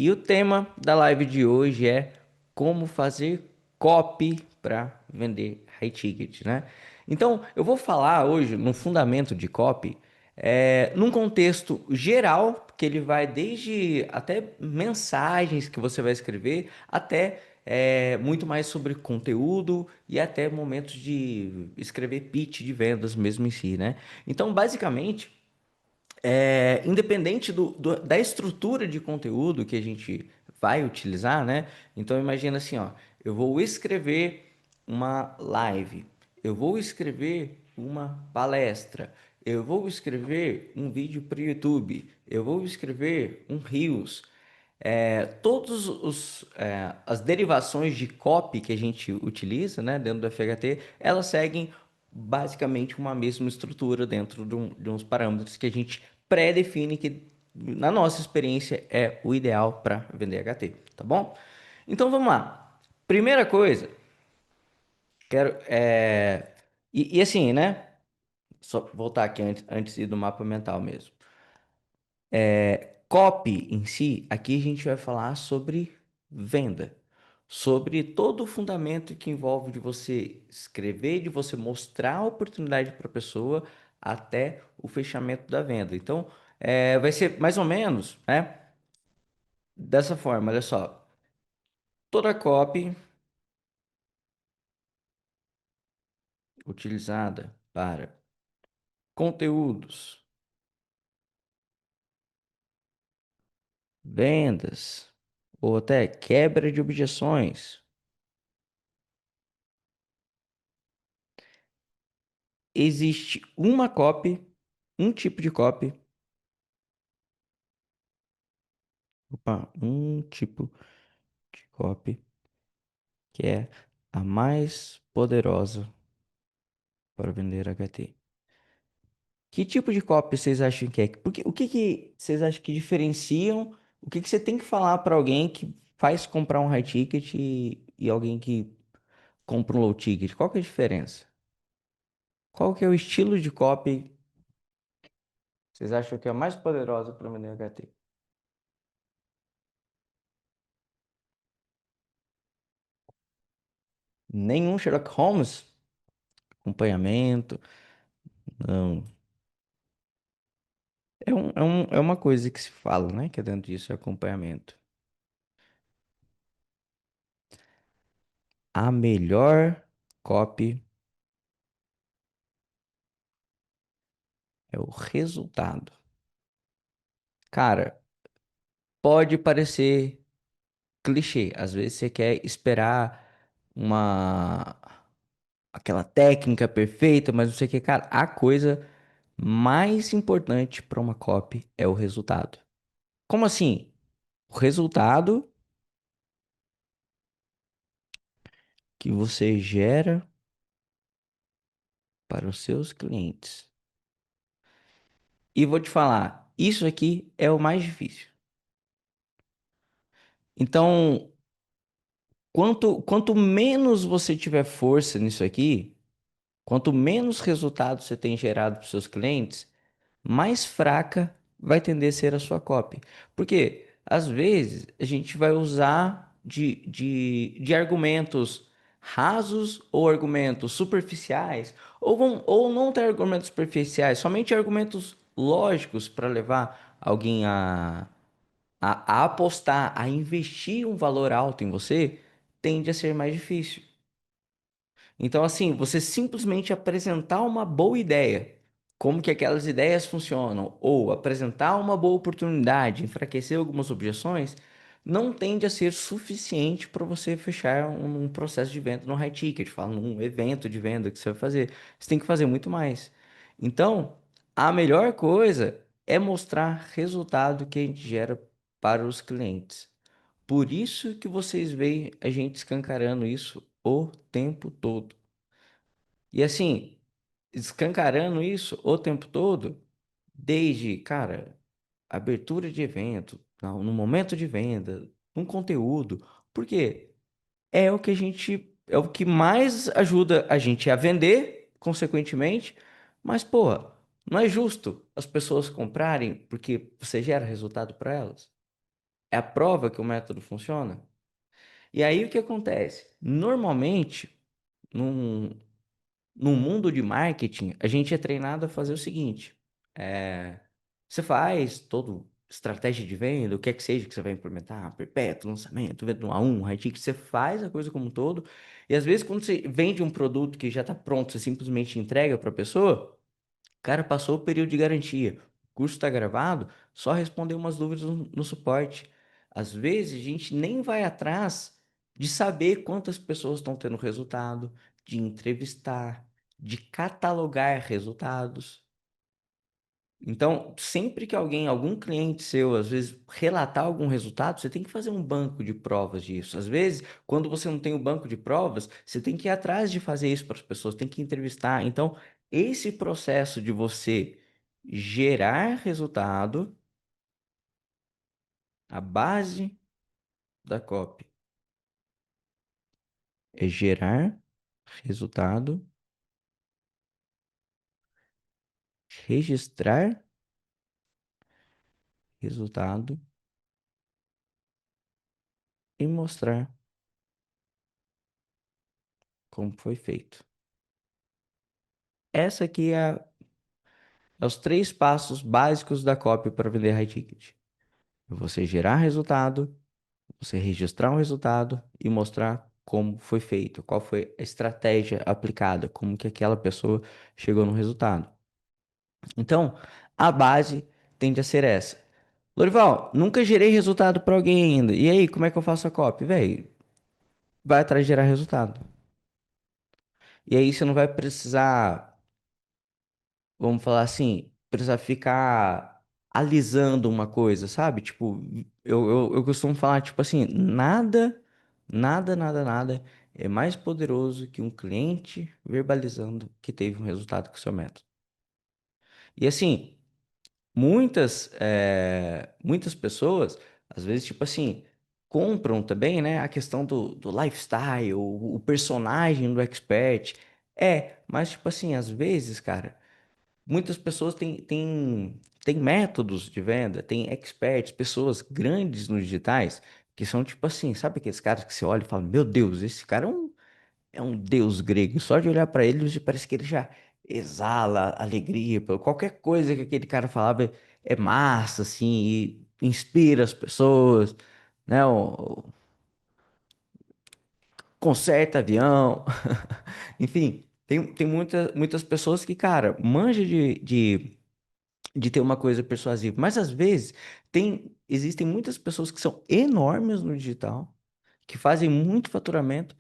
E o tema da live de hoje é como fazer copy para vender high ticket, né? Então, eu vou falar hoje no fundamento de copy, num contexto geral, que ele vai desde até mensagens que você vai escrever, até muito mais sobre conteúdo e até momentos de escrever pitch de vendas mesmo em si, né? Então, basicamente, independente da estrutura de conteúdo que a gente vai utilizar, né? Então imagina assim, ó, eu vou escrever uma live, eu vou escrever uma palestra, eu vou escrever um vídeo para o YouTube, eu vou escrever um Reels. Todos as derivações de copy que a gente utiliza, né, dentro do FHT, elas seguem basicamente uma mesma estrutura dentro de uns parâmetros que a gente pré-define que, na nossa experiência, é o ideal para vender HT, tá bom? Então vamos lá. Primeira coisa, quero. E assim, né? Só voltar aqui antes de ir do mapa mental mesmo. Copy em si, aqui a gente vai falar sobre venda, sobre todo o fundamento que envolve de você escrever, de você mostrar a oportunidade para a pessoa até o fechamento da venda. Então, vai ser mais ou menos, né? Dessa forma, olha só. Toda copy utilizada para conteúdos, vendas ou até quebra de objeções, existe uma copy, um tipo de copy. Opa, um tipo de copy que é a mais poderosa para vender HT. Que tipo de copy vocês acham que é? Porque, o que que vocês acham que diferenciam? O que que você tem que falar para alguém que faz comprar um high ticket e alguém que compra um low ticket? Qual que é a diferença? Qual que é o estilo de copy que vocês acham que é a mais poderosa para vender HT? Nenhum Sherlock Holmes? Acompanhamento? Não. É uma coisa que se fala, né? Que é dentro disso, é acompanhamento. A melhor copy é o resultado. Cara, pode parecer clichê. Às vezes você quer esperar uma aquela técnica perfeita, mas não sei o que, cara. A coisa mais importante para uma copy é o resultado. Como assim? O resultado que você gera para os seus clientes. E vou te falar, isso aqui é o mais difícil. Então, quanto menos você tiver força nisso aqui, quanto menos resultado você tem gerado para os seus clientes, mais fraca vai tender a ser a sua copy. Porque, às vezes, a gente vai usar de argumentos rasos ou argumentos superficiais, ou não ter argumentos superficiais, somente argumentos lógicos para levar alguém a apostar, a investir um valor alto em você, tende a ser mais difícil. Então, assim, você simplesmente apresentar uma boa ideia, como que aquelas ideias funcionam, ou apresentar uma boa oportunidade, enfraquecer algumas objeções, não tende a ser suficiente para você fechar um processo de venda no high ticket, fala num evento de venda que você vai fazer. Você tem que fazer muito mais. Então, a melhor coisa é mostrar resultado que a gente gera para os clientes. Por isso que vocês veem a gente escancarando isso o tempo todo. E assim, escancarando isso o tempo todo, desde, cara, abertura de evento, no momento de venda, um conteúdo, porque é o que mais ajuda a gente a vender, consequentemente, mas, pô, não é justo as pessoas comprarem porque você gera resultado para elas. É a prova que o método funciona? E aí o que acontece? Normalmente, num, no mundo de marketing, a gente é treinado a fazer o seguinte: é, você faz toda estratégia de venda, o que é que seja que você vai implementar, perpétuo, lançamento, venda 1 a 1, high ticket, você faz a coisa como um todo, e às vezes quando você vende um produto que já está pronto, você simplesmente entrega para a pessoa, o cara passou o período de garantia, o curso está gravado, só responder umas dúvidas no suporte. Às vezes a gente nem vai atrás de saber quantas pessoas estão tendo resultado, de entrevistar, de catalogar resultados. Então, sempre que alguém, algum cliente seu, às vezes, relatar algum resultado, você tem que fazer um banco de provas disso. Às vezes, quando você não tem o banco de provas, você tem que ir atrás de fazer isso para as pessoas, tem que entrevistar. Então, esse processo de você gerar resultado, a base da copy é gerar resultado, registrar resultado e mostrar como foi feito. Essa aqui é os três passos básicos da copy para vender high ticket. Você gerar resultado, você registrar um resultado e mostrar como foi feito, qual foi a estratégia aplicada, como que aquela pessoa chegou no resultado. Então, a base tende a ser essa. Lorival, nunca gerei resultado para alguém ainda. E aí, como é que eu faço a copy? Véi, vai atrás de gerar resultado. E aí você não vai precisar, vamos falar assim, precisa ficar alisando uma coisa, sabe? Tipo, eu costumo falar, tipo assim, nada é mais poderoso que um cliente verbalizando que teve um resultado com o seu método. E assim, muitas pessoas, às vezes, tipo assim, compram também, né, a questão do lifestyle, o personagem do expert. Mas, tipo assim, às vezes, cara. Muitas pessoas têm métodos de venda, têm experts, pessoas grandes nos digitais, que são tipo assim, sabe aqueles caras que você olha e fala, meu Deus, esse cara é um deus grego. Só de olhar para ele, parece que ele já exala alegria. Qualquer coisa que aquele cara falava é massa, assim, e inspira as pessoas, né? Conserta avião. Enfim, tem muitas pessoas que, cara, manja de ter uma coisa persuasiva. Mas às vezes existem muitas pessoas que são enormes no digital, que fazem muito faturamento,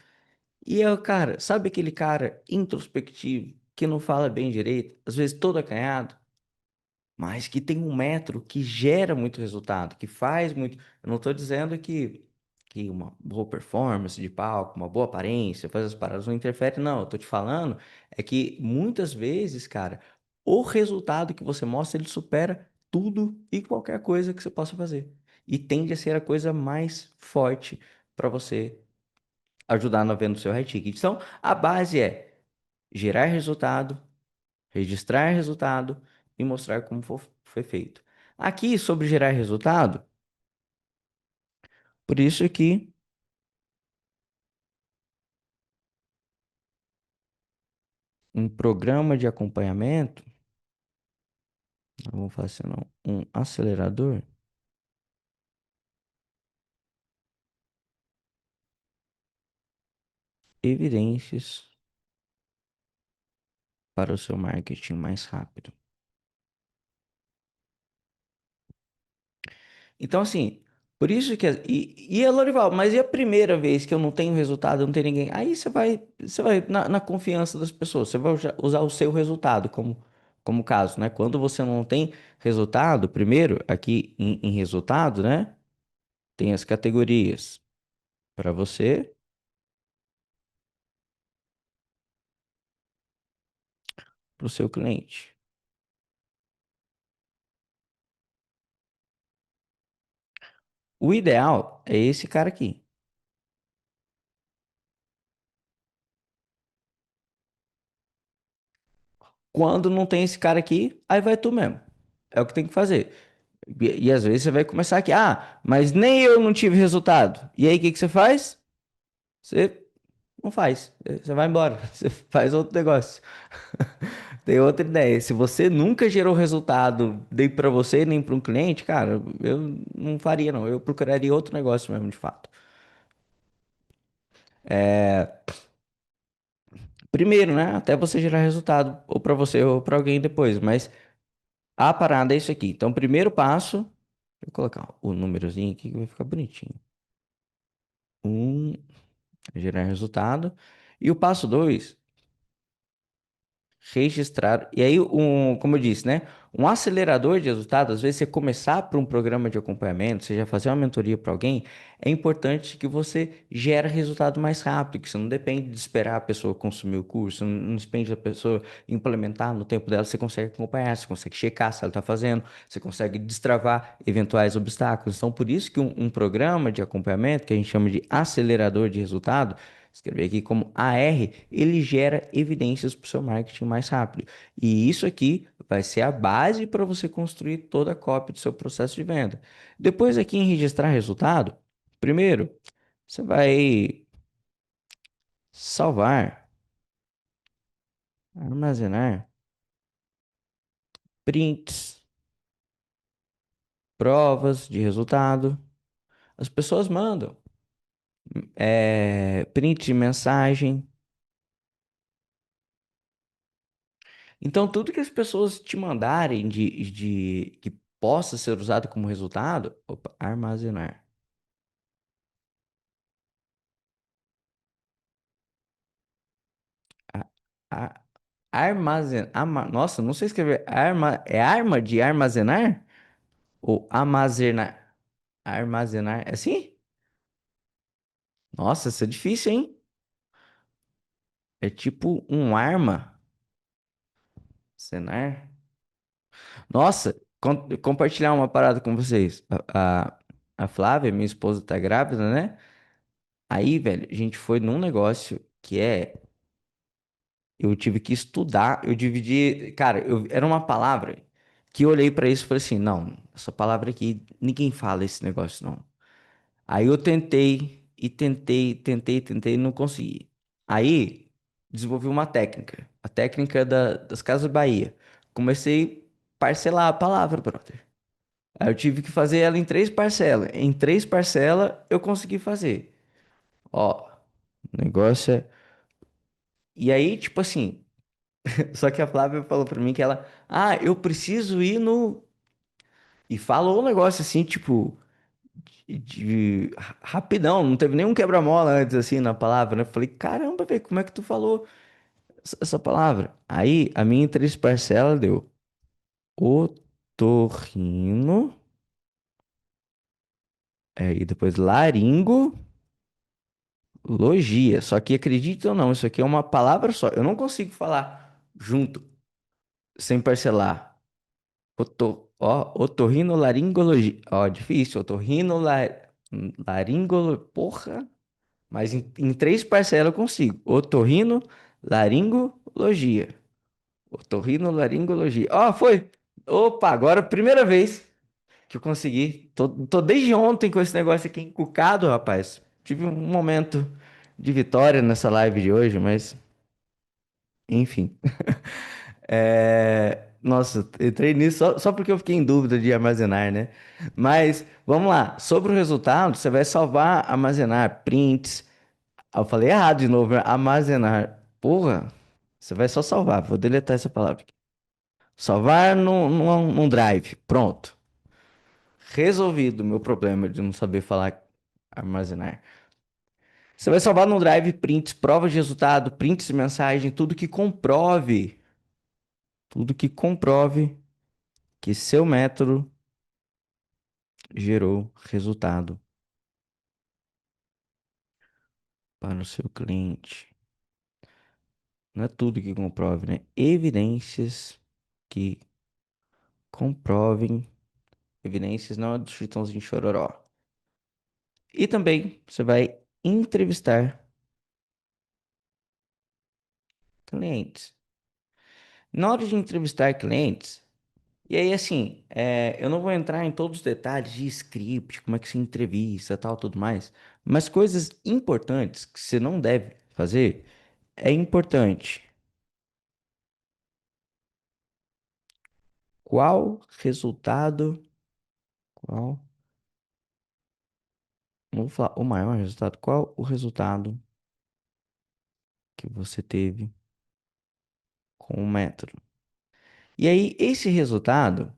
e é o cara, sabe aquele cara introspectivo, que não fala bem direito, às vezes todo acanhado, mas que tem um metro que gera muito resultado, que faz muito. Eu não estou dizendo que uma boa performance de palco, uma boa aparência, fazer as paradas não interfere, não. Eu tô te falando é que muitas vezes, cara, o resultado que você mostra, ele supera tudo e qualquer coisa que você possa fazer. E tende a ser a coisa mais forte para você ajudar na venda do seu high ticket. Então, a base é gerar resultado, registrar resultado e mostrar como foi feito. Aqui, sobre gerar resultado, por isso que um programa de acompanhamento, não vamos falar assim, não, um acelerador, evidências para o seu marketing mais rápido. Então, assim, por isso que. Lorival, mas e a primeira vez que eu não tenho resultado, eu não tenho ninguém? Aí você vai na confiança das pessoas, você vai usar o seu resultado como caso, né? Quando você não tem resultado, primeiro, aqui em resultado, né? Tem as categorias para você, para o seu cliente. O ideal é esse cara aqui. Quando não tem esse cara aqui, aí vai tu mesmo. É o que tem que fazer. E às vezes você vai começar aqui, mas nem eu não tive resultado. E aí o que que você faz? Você não faz. Você vai embora. Você faz outro negócio. Tem outra ideia. Se você nunca gerou resultado nem para você nem para um cliente, cara, eu não faria não. Eu procuraria outro negócio mesmo, de fato. Primeiro, né? Até você gerar resultado, ou para você ou para alguém depois. Mas a parada é isso aqui. Então, primeiro passo, vou colocar o númerozinho aqui que vai ficar bonitinho. Um, gerar resultado. E o passo dois, registrar. E aí, como eu disse, né? Um acelerador de resultados, às vezes você começar por um programa de acompanhamento, você já fazer uma mentoria para alguém, é importante que você gere resultado mais rápido, que você não depende de esperar a pessoa consumir o curso, não depende da pessoa implementar no tempo dela, você consegue acompanhar, você consegue checar se ela está fazendo, você consegue destravar eventuais obstáculos. Então, por isso que um programa de acompanhamento, que a gente chama de acelerador de resultado, escrever aqui como AR, ele gera evidências para o seu marketing mais rápido. E isso aqui vai ser a base para você construir toda a cópia do seu processo de venda. Depois aqui em registrar resultado, primeiro, você vai salvar, armazenar prints, provas de resultado. As pessoas mandam print de mensagem. Então, tudo que as pessoas te mandarem que possa ser usado como resultado, opa, armazenar. A, a, nossa, não sei escrever. É arma de armazenar? Ou armazenar? Armazenar. É assim? Nossa, isso é difícil, hein? É tipo um arma. Cenar. Nossa, compartilhar uma parada com vocês. A Flávia, minha esposa, tá grávida, né? Aí, velho, a gente foi num negócio que eu tive que estudar, eu dividi, cara, era uma palavra que eu olhei pra isso e falei assim, não, essa palavra aqui, ninguém fala esse negócio, não. Aí eu tentei, e tentei, e não consegui. Aí, desenvolvi uma técnica, a técnica das Casas Bahia. Comecei a parcelar a palavra, brother. Aí eu tive que fazer ela em três parcelas. Em três parcelas, eu consegui fazer. Ó, o negócio é... E aí, tipo assim, só que a Flávia falou pra mim que eu preciso ir no. E falou um negócio assim, tipo, rapidão, não teve nenhum quebra-mola antes, assim, na palavra, né? Eu falei, caramba, velho, como é que tu falou essa palavra? Aí, a minha em três parcelas deu otorrino, e depois laringologia. Só que acredite ou não, isso aqui é uma palavra só. Eu não consigo falar junto, sem parcelar. Otorrinolaringologia. Ó, difícil. Porra. Mas em três parcelas eu consigo. Otorrinolaringologia. Otorrinolaringologia. Ó, foi. Opa, agora primeira vez que eu consegui. Tô desde ontem com esse negócio aqui encucado, rapaz. Tive um momento de vitória nessa live de hoje, mas enfim. Nossa, entrei nisso só porque eu fiquei em dúvida de armazenar, né? Mas vamos lá. Sobre o resultado, você vai salvar, armazenar prints. Eu falei errado de novo, né? Armazenar. Porra, você vai só salvar. Vou deletar essa palavra aqui. Salvar num drive. Pronto. Resolvido o meu problema de não saber falar armazenar. Você vai salvar no drive prints, provas de resultado, prints de mensagem, tudo que comprove que seu método gerou resultado para o seu cliente. Não é tudo que comprove, né? Evidências que comprovem. Evidências não é do Chitãozinho Chororó. E também você vai entrevistar clientes. Na hora de entrevistar clientes, E aí, assim, eu não vou entrar em todos os detalhes de script, como é que se entrevista, tal, tudo mais, mas coisas importantes que você não deve fazer é importante. Qual resultado, qual, não vou falar o maior resultado, qual o resultado que você teve com o método? E aí, esse resultado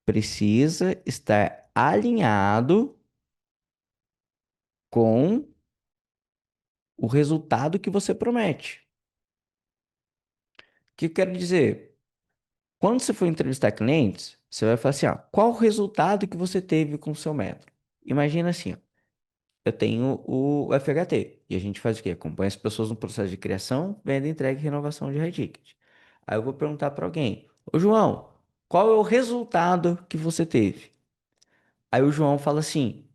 precisa estar alinhado com o resultado que você promete. O que eu quero dizer? Quando você for entrevistar clientes, você vai falar assim, ó, qual o resultado que você teve com o seu método? Imagina assim, ó, eu tenho o FHT e a gente faz o quê? Acompanha as pessoas no processo de criação, venda, entrega e renovação de high ticket. Aí eu vou perguntar para alguém, ô João, qual é o resultado que você teve? Aí o João fala assim,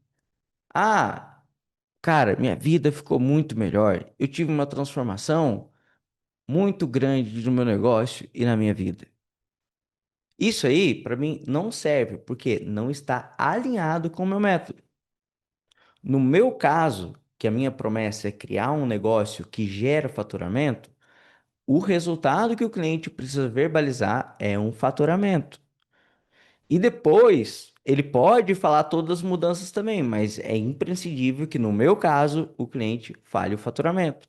ah, cara, minha vida ficou muito melhor. Eu tive uma transformação muito grande no meu negócio e na minha vida. Isso aí, para mim, não serve, porque não está alinhado com o meu método. No meu caso, que a minha promessa é criar um negócio que gera faturamento, o resultado que o cliente precisa verbalizar é um faturamento. E depois, ele pode falar todas as mudanças também, mas é imprescindível que, no meu caso, o cliente fale o faturamento.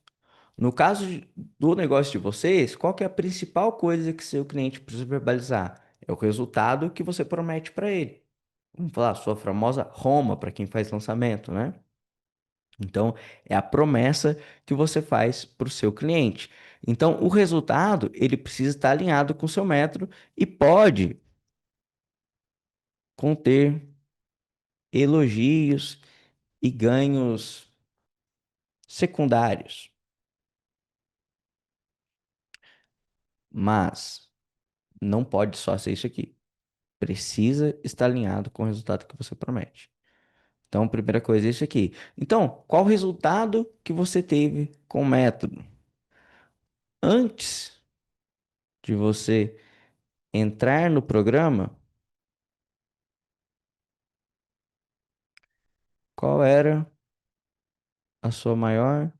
No caso do negócio de vocês, qual que é a principal coisa que seu cliente precisa verbalizar? É o resultado que você promete para ele. Vamos falar, sua famosa Roma, para quem faz lançamento, né? Então, é a promessa que você faz para o seu cliente. Então, o resultado, ele precisa estar alinhado com o seu método e pode conter elogios e ganhos secundários. Mas não pode só ser isso aqui. Precisa estar alinhado com o resultado que você promete. Então, a primeira coisa é isso aqui. Então, qual o resultado que você teve com o método? Antes de você entrar no programa, qual era a sua maior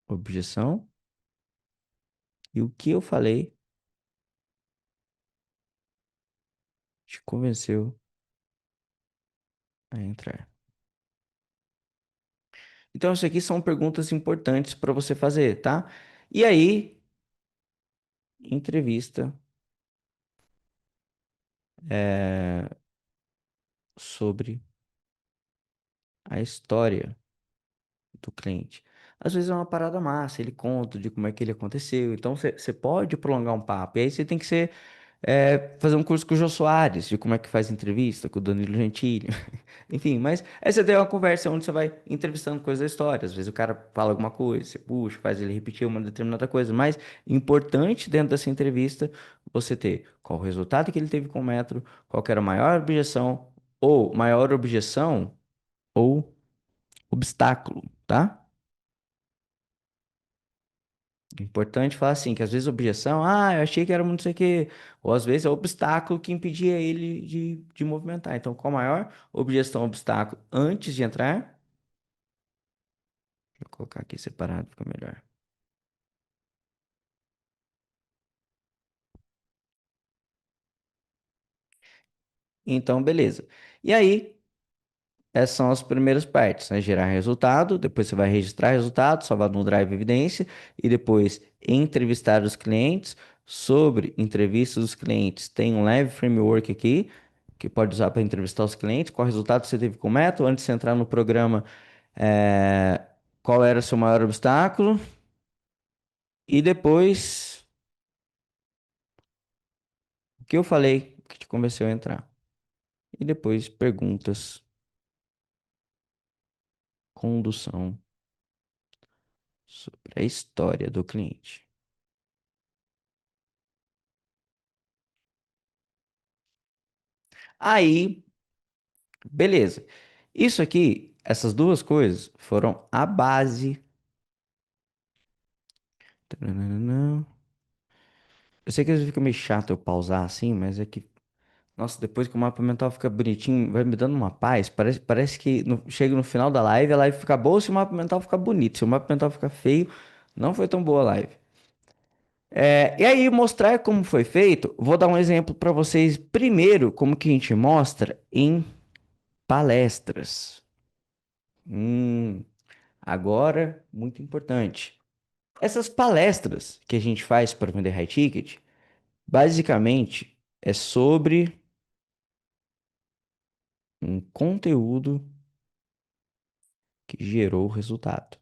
objeção e o que eu falei te convenceu a entrar? Então, isso aqui são perguntas importantes para você fazer, tá? E aí, entrevista é, sobre a história do cliente. Às vezes é uma parada massa, ele conta de como é que ele aconteceu. Então você pode prolongar um papo. E aí você tem que fazer um curso com o Jô Soares, de como é que faz entrevista, com o Danilo Gentili. Enfim, mas aí você tem uma conversa onde você vai entrevistando coisas da história. Às vezes o cara fala alguma coisa, você puxa, faz ele repetir uma determinada coisa. Mas importante dentro dessa entrevista você ter qual o resultado que ele teve com o metro, qual que era a maior objeção, ou maior objeção, ou obstáculo, tá? Importante falar assim, que às vezes objeção, eu achei que era muito não sei o quê, ou às vezes é obstáculo que impedia ele de movimentar. Então, qual a maior objeção, obstáculo antes de entrar? Vou colocar aqui separado, fica melhor. Então, beleza. E aí, essas são as primeiras partes, né? Gerar resultado, depois você vai registrar resultado, salvar no Drive Evidência, e depois entrevistar os clientes. Sobre entrevistas dos clientes, tem um leve framework aqui, que pode usar para entrevistar os clientes, qual resultado você teve com o método, antes de você entrar no programa, é, qual era o seu maior obstáculo, e depois, o que eu falei que te convenceu a entrar. E depois, perguntas, condução sobre a história do cliente. Aí, beleza. Isso aqui, essas duas coisas foram a base. Taranana, Eu sei que às vezes fica meio chato eu pausar assim, mas é que, nossa, depois que o mapa mental fica bonitinho, vai me dando uma paz. Parece que chega no final da live, a live fica boa se o mapa mental ficar bonito. Se o mapa mental ficar feio, não foi tão boa a live. E aí, mostrar como foi feito, vou dar um exemplo para vocês primeiro, como que a gente mostra em palestras. Hum, agora, muito importante. Essas palestras que a gente faz para vender high ticket, basicamente é sobre um conteúdo que gerou o resultado.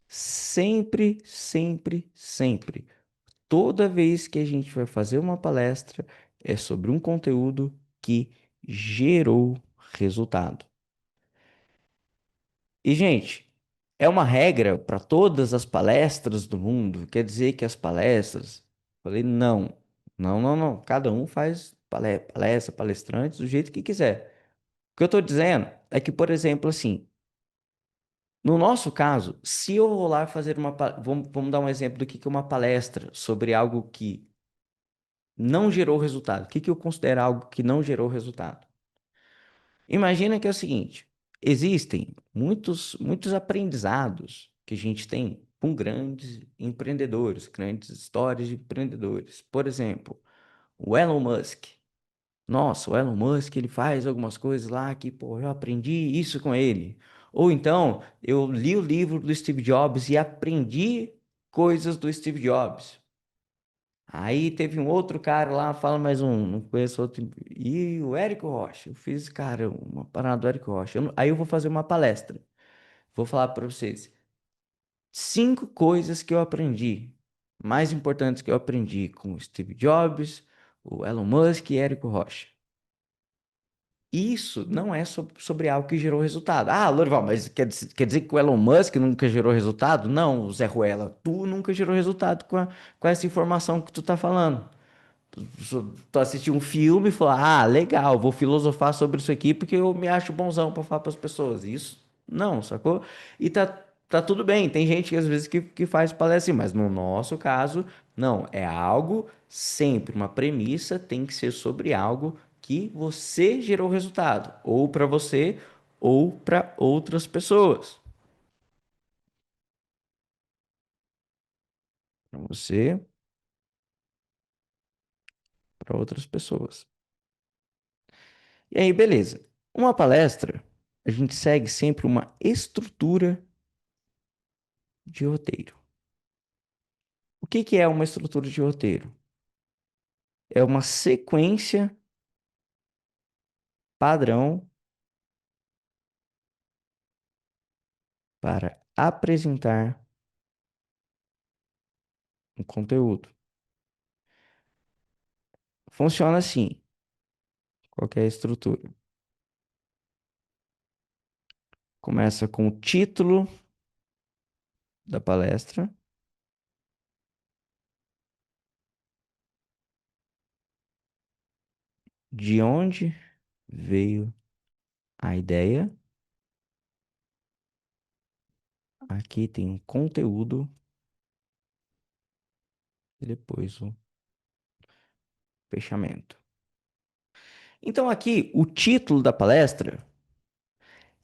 Sempre, sempre, sempre. Toda vez que a gente vai fazer uma palestra, é sobre um conteúdo que gerou resultado. E, gente, é uma regra para todas as palestras do mundo. Quer dizer que as palestras. Falei, não. Não, não, não. Cada um faz palestra, palestrante, do jeito que quiser. O que eu estou dizendo é que, por exemplo, assim, no nosso caso, se eu vou lá fazer uma. Vamos dar um exemplo do que é uma palestra sobre algo que não gerou resultado. O que eu considero algo que não gerou resultado? Imagina que é o seguinte: existem muitos aprendizados que a gente tem com grandes empreendedores, grandes histórias de empreendedores. Por exemplo, o Elon Musk. Nossa, o Elon Musk, ele faz algumas coisas lá que, pô, eu aprendi isso com ele. Ou então, eu li o livro do Steve Jobs e aprendi coisas do Steve Jobs. Aí teve um outro cara lá, fala mais um, não conheço outro. E o Érico Rocha. Eu fiz, cara, uma parada do Érico Rocha. Aí eu vou fazer uma palestra. Vou falar para vocês 5 coisas que eu aprendi, mais importantes que eu aprendi com o Steve Jobs, o Elon Musk e Érico Rocha. Isso não é sobre algo que gerou resultado. Ah, Lorival, mas quer dizer que o Elon Musk nunca gerou resultado? Não, Zé Ruela, tu nunca gerou resultado com essa informação que tu tá falando. Tu assistiu um filme e falou: Ah, legal, vou filosofar sobre isso aqui porque eu me acho bonzão pra falar pras pessoas. Isso não, sacou? E tá tudo bem. Tem gente que às vezes que faz palestra assim, mas no nosso caso, não. É algo sempre, uma premissa tem que ser sobre algo que você gerou resultado, ou pra você, ou pra outras pessoas. Pra você, pra outras pessoas. E aí, beleza. Uma palestra, a gente segue sempre uma estrutura de roteiro. O que é uma estrutura de roteiro? É uma sequência padrão para apresentar um conteúdo. Funciona assim, qualquer estrutura. Começa com o título da palestra, de onde veio a ideia. Aqui tem um conteúdo e depois o fechamento. Então aqui o título da palestra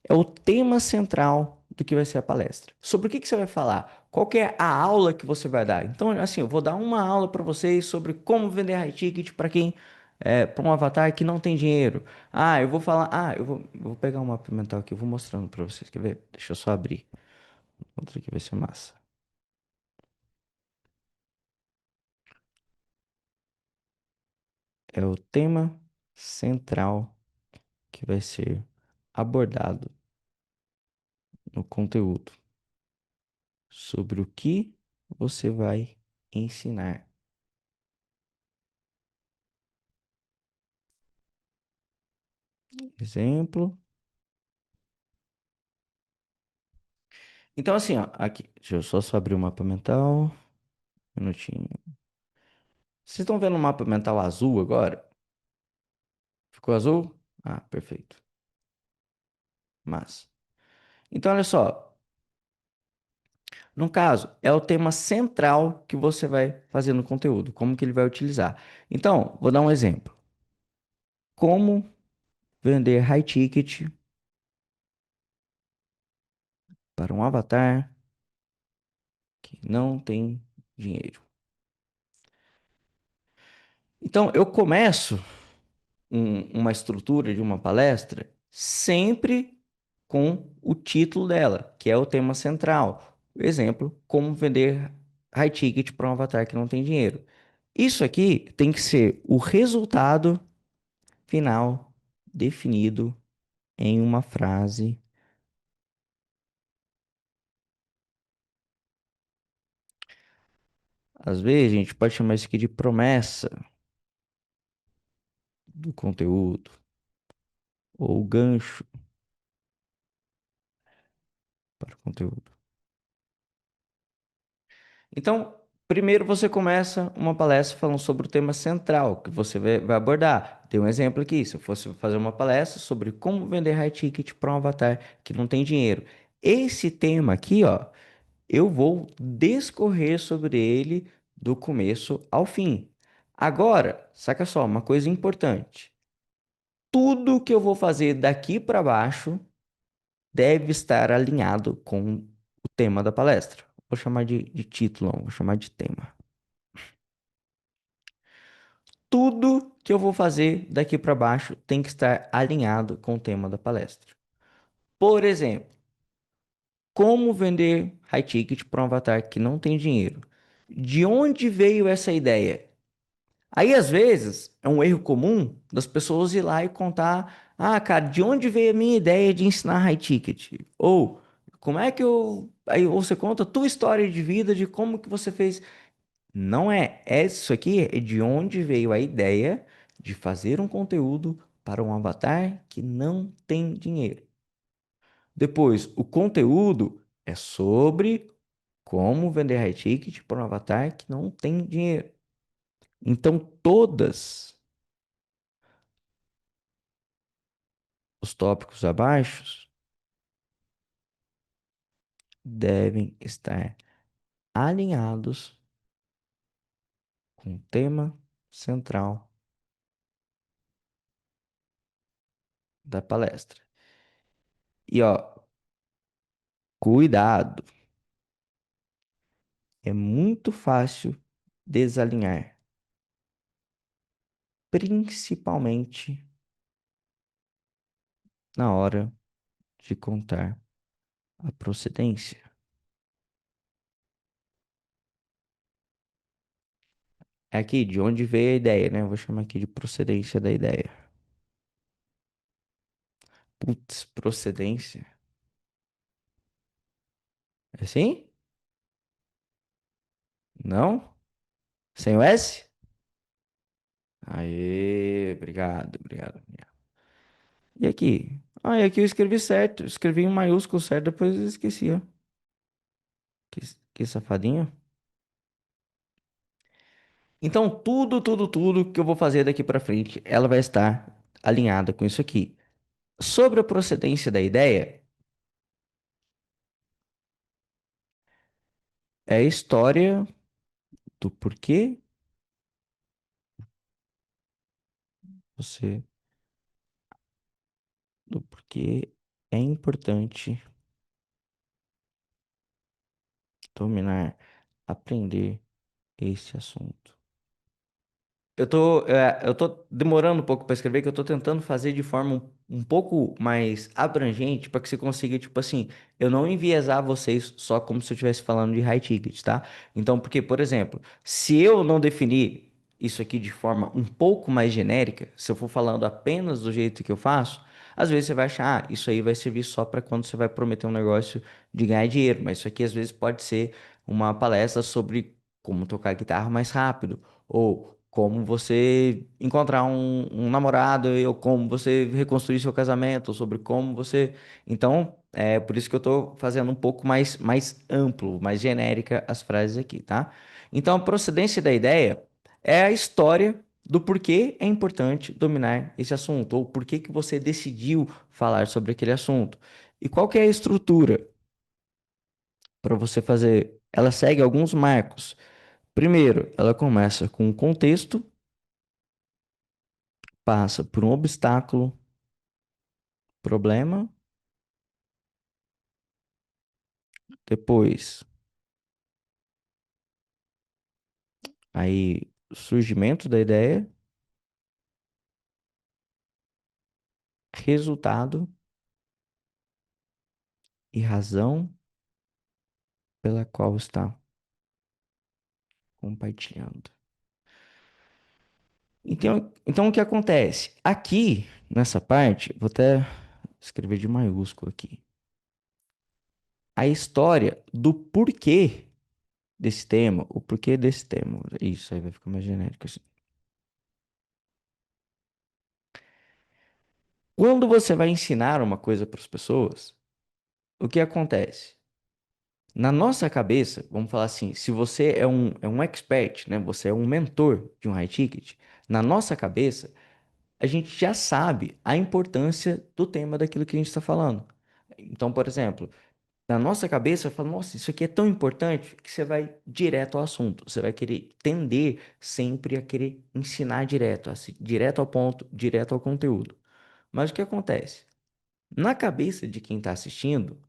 é o tema central do que vai ser a palestra. Sobre o que você vai falar? Qual que é a aula que você vai dar? Então, assim, eu vou dar uma aula para vocês sobre como vender high ticket para quem para um avatar que não tem dinheiro. Eu vou falar, eu vou pegar um mapa mental aqui, eu vou mostrando para vocês. Quer ver? Deixa eu só abrir. Outro aqui vai ser massa. É o tema central que vai ser abordado no conteúdo sobre o que você vai ensinar. Exemplo. Então, assim, ó, aqui, deixa eu só abrir o mapa mental. Um minutinho. Vocês estão vendo o mapa mental azul agora? Ficou azul? Ah, perfeito. Mas. Então, olha só. No caso, é o tema central que você vai fazer no conteúdo, como que ele vai utilizar. Então, vou dar um exemplo. Como vender high ticket para um avatar que não tem dinheiro. Então, eu começo uma estrutura de uma palestra sempre com o título dela, que é o tema central. Por exemplo, como vender high ticket para um avatar que não tem dinheiro. Isso aqui tem que ser o resultado final definido em uma frase. Às vezes, a gente pode chamar isso aqui de promessa do conteúdo ou gancho para o conteúdo. Então, primeiro você começa uma palestra falando sobre o tema central que você vai abordar. Tem um exemplo aqui, se eu fosse fazer uma palestra sobre como vender high ticket para um avatar que não tem dinheiro. Esse tema aqui, ó, eu vou discorrer sobre ele do começo ao fim. Agora, saca só, uma coisa importante. Tudo que eu vou fazer daqui para baixo deve estar alinhado com o tema da palestra. Vou chamar de título, não, vou chamar de tema. Tudo que eu vou fazer daqui para baixo tem que estar alinhado com o tema da palestra. Por exemplo, como vender high ticket para um avatar que não tem dinheiro? De onde veio essa ideia? Aí, às vezes, é um erro comum das pessoas ir lá e contar: ah, cara, de onde veio a minha ideia de ensinar high ticket? Ou como é que eu. Aí você conta a tua história de vida, de como que você fez. Não é. Isso aqui é de onde veio a ideia de fazer um conteúdo para um avatar que não tem dinheiro. Depois, o conteúdo é sobre como vender high ticket para um avatar que não tem dinheiro. Então, todas os tópicos abaixo devem estar alinhados com o tema central da palestra. E ó, cuidado, é muito fácil desalinhar, principalmente na hora de contar a procedência. É aqui de onde veio a ideia, né? Eu vou chamar aqui de procedência da ideia. Putz, procedência. É assim? Não? Sem o S? Aê, obrigado, obrigado. E aqui? Ah, e aqui eu escrevi certo. Escrevi em maiúsculo certo, depois eu esqueci, ó. Que safadinho. Então, tudo que eu vou fazer daqui pra frente, ela vai estar alinhada com isso aqui. Sobre a procedência da ideia, é a história do porquê você, do porquê é importante dominar, aprender esse assunto. Eu tô demorando um pouco para escrever, que eu tô tentando fazer de forma um pouco mais abrangente para que você consiga, tipo assim, eu não enviesar vocês só como se eu estivesse falando de high ticket, tá? Então, porque, por exemplo, se eu não definir isso aqui de forma um pouco mais genérica, se eu for falando apenas do jeito que eu faço, às vezes você vai achar, ah, isso aí vai servir só para quando você vai prometer um negócio de ganhar dinheiro, mas isso aqui às vezes pode ser uma palestra sobre como tocar guitarra mais rápido ou como você encontrar um namorado, ou como você reconstruir seu casamento, ou sobre como você. Então, é por isso que eu estou fazendo um pouco mais amplo, mais genérica as frases aqui, tá? Então, a procedência da ideia é a história do porquê é importante dominar esse assunto, ou porquê que você decidiu falar sobre aquele assunto. E qual que é a estrutura? para você fazer. Ela segue alguns marcos. Primeiro, ela começa com um contexto, passa por um obstáculo, problema, depois, aí, surgimento da ideia, resultado e razão pela qual está compartilhando. Então, o que acontece? Aqui, nessa parte, vou até escrever de maiúsculo aqui. A história do porquê desse tema, o porquê desse tema. Isso aí vai ficar mais genérico assim. Quando você vai ensinar uma coisa para as pessoas, o que acontece? Na nossa cabeça, vamos falar assim, se você é um expert, né? Você é um mentor de um high ticket, na nossa cabeça, a gente já sabe a importância do tema daquilo que a gente está falando. Então, por exemplo, na nossa cabeça, fala, nossa, isso aqui é tão importante que você vai direto ao assunto. Você vai querer tender sempre a querer ensinar direto, assim, direto ao ponto, direto ao conteúdo. Mas o que acontece? Na cabeça de quem está assistindo,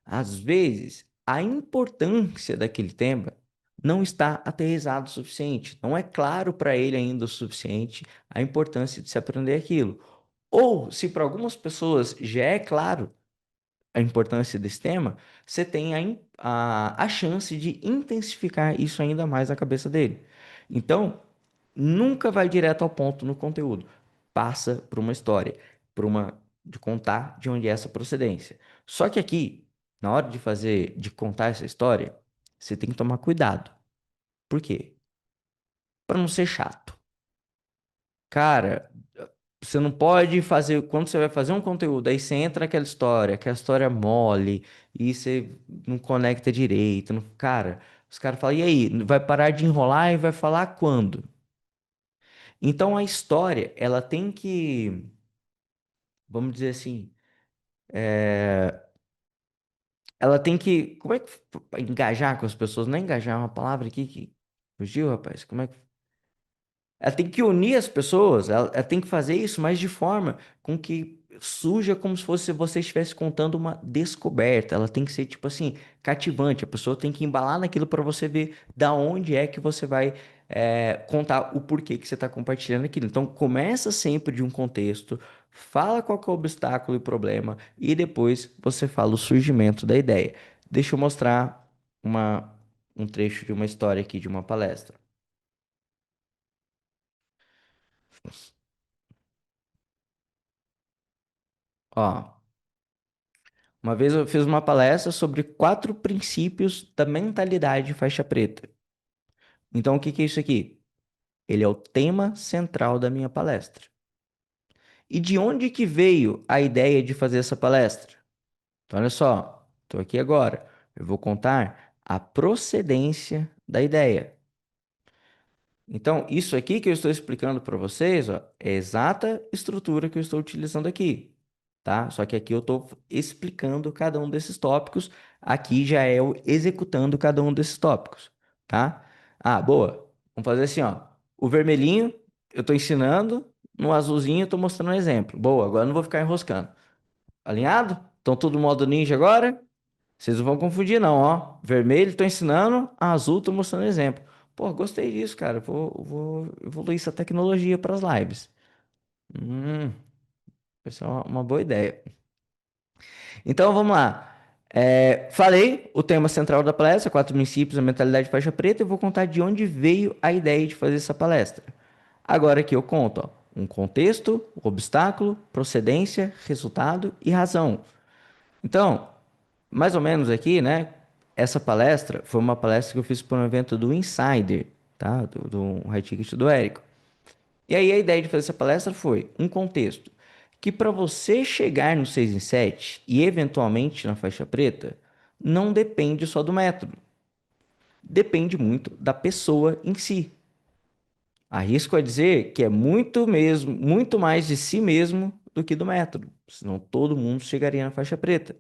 às vezes a importância daquele tema não está aterrissado o suficiente. Não é claro para ele ainda o suficiente a importância de se aprender aquilo. Ou, se para algumas pessoas já é claro a importância desse tema, você tem a chance de intensificar isso ainda mais na cabeça dele. Então, nunca vai direto ao ponto no conteúdo. Passa por uma história, de contar de onde é essa procedência. Só que aqui, na hora de contar essa história, você tem que tomar cuidado. Por quê? Para não ser chato. Cara, você não pode fazer, quando você vai fazer um conteúdo, aí você entra naquela história, que a história é mole, e você não conecta direito. Cara, os caras falam, e aí, vai parar de enrolar e vai falar quando? Então a história, ela tem que, vamos dizer assim, ela tem que, como é que, engajar com as pessoas? Não é engajar, é uma palavra aqui que fugiu, rapaz. Como é que ela tem que unir as pessoas, ela tem que fazer isso, mas de forma com que surja como se fosse você estivesse contando uma descoberta. Ela tem que ser, tipo assim, cativante. A pessoa tem que embalar naquilo para você ver da onde é que você vai contar o porquê que você está compartilhando aquilo. Então, começa sempre de um contexto, fala qual que é o obstáculo e problema, e depois você fala o surgimento da ideia. Deixa eu mostrar um trecho de uma história aqui, de uma palestra. Ó. Uma vez eu fiz uma palestra sobre 4 princípios da mentalidade faixa preta. Então, o que que é isso aqui? Ele é o tema central da minha palestra. E de onde que veio a ideia de fazer essa palestra? Então, olha só, estou aqui agora. Eu vou contar a procedência da ideia. Então, isso aqui que eu estou explicando para vocês, ó, é a exata estrutura que eu estou utilizando aqui, tá? Só que aqui eu estou explicando cada um desses tópicos, aqui já é eu executando cada um desses tópicos, tá? Ah, boa. Vamos fazer assim, ó. O vermelhinho eu estou ensinando, no azulzinho eu estou mostrando um exemplo. Boa, agora eu não vou ficar enroscando. Alinhado? Estão todo modo ninja agora? Vocês não vão confundir, não, ó. Vermelho, tô ensinando, azul, tô mostrando exemplo. Pô, gostei disso, cara. Vou evoluir essa tecnologia para as lives. Hum, Essa é uma boa ideia. Então, vamos lá. Falei o tema central da palestra, 4 princípios da mentalidade faixa preta, e vou contar de onde veio a ideia de fazer essa palestra. Agora aqui eu conto, ó, um contexto, obstáculo, procedência, resultado e razão. Então, mais ou menos aqui, né? Essa palestra foi uma palestra que eu fiz para um evento do Insider, tá? Do High Ticket do Érico. E aí a ideia de fazer essa palestra foi um contexto que para você chegar no 6 em 7 e eventualmente na faixa preta, não depende só do método. Depende muito da pessoa em si. Arrisco a dizer que é muito mesmo, muito mais de si mesmo do que do método. Senão todo mundo chegaria na faixa preta.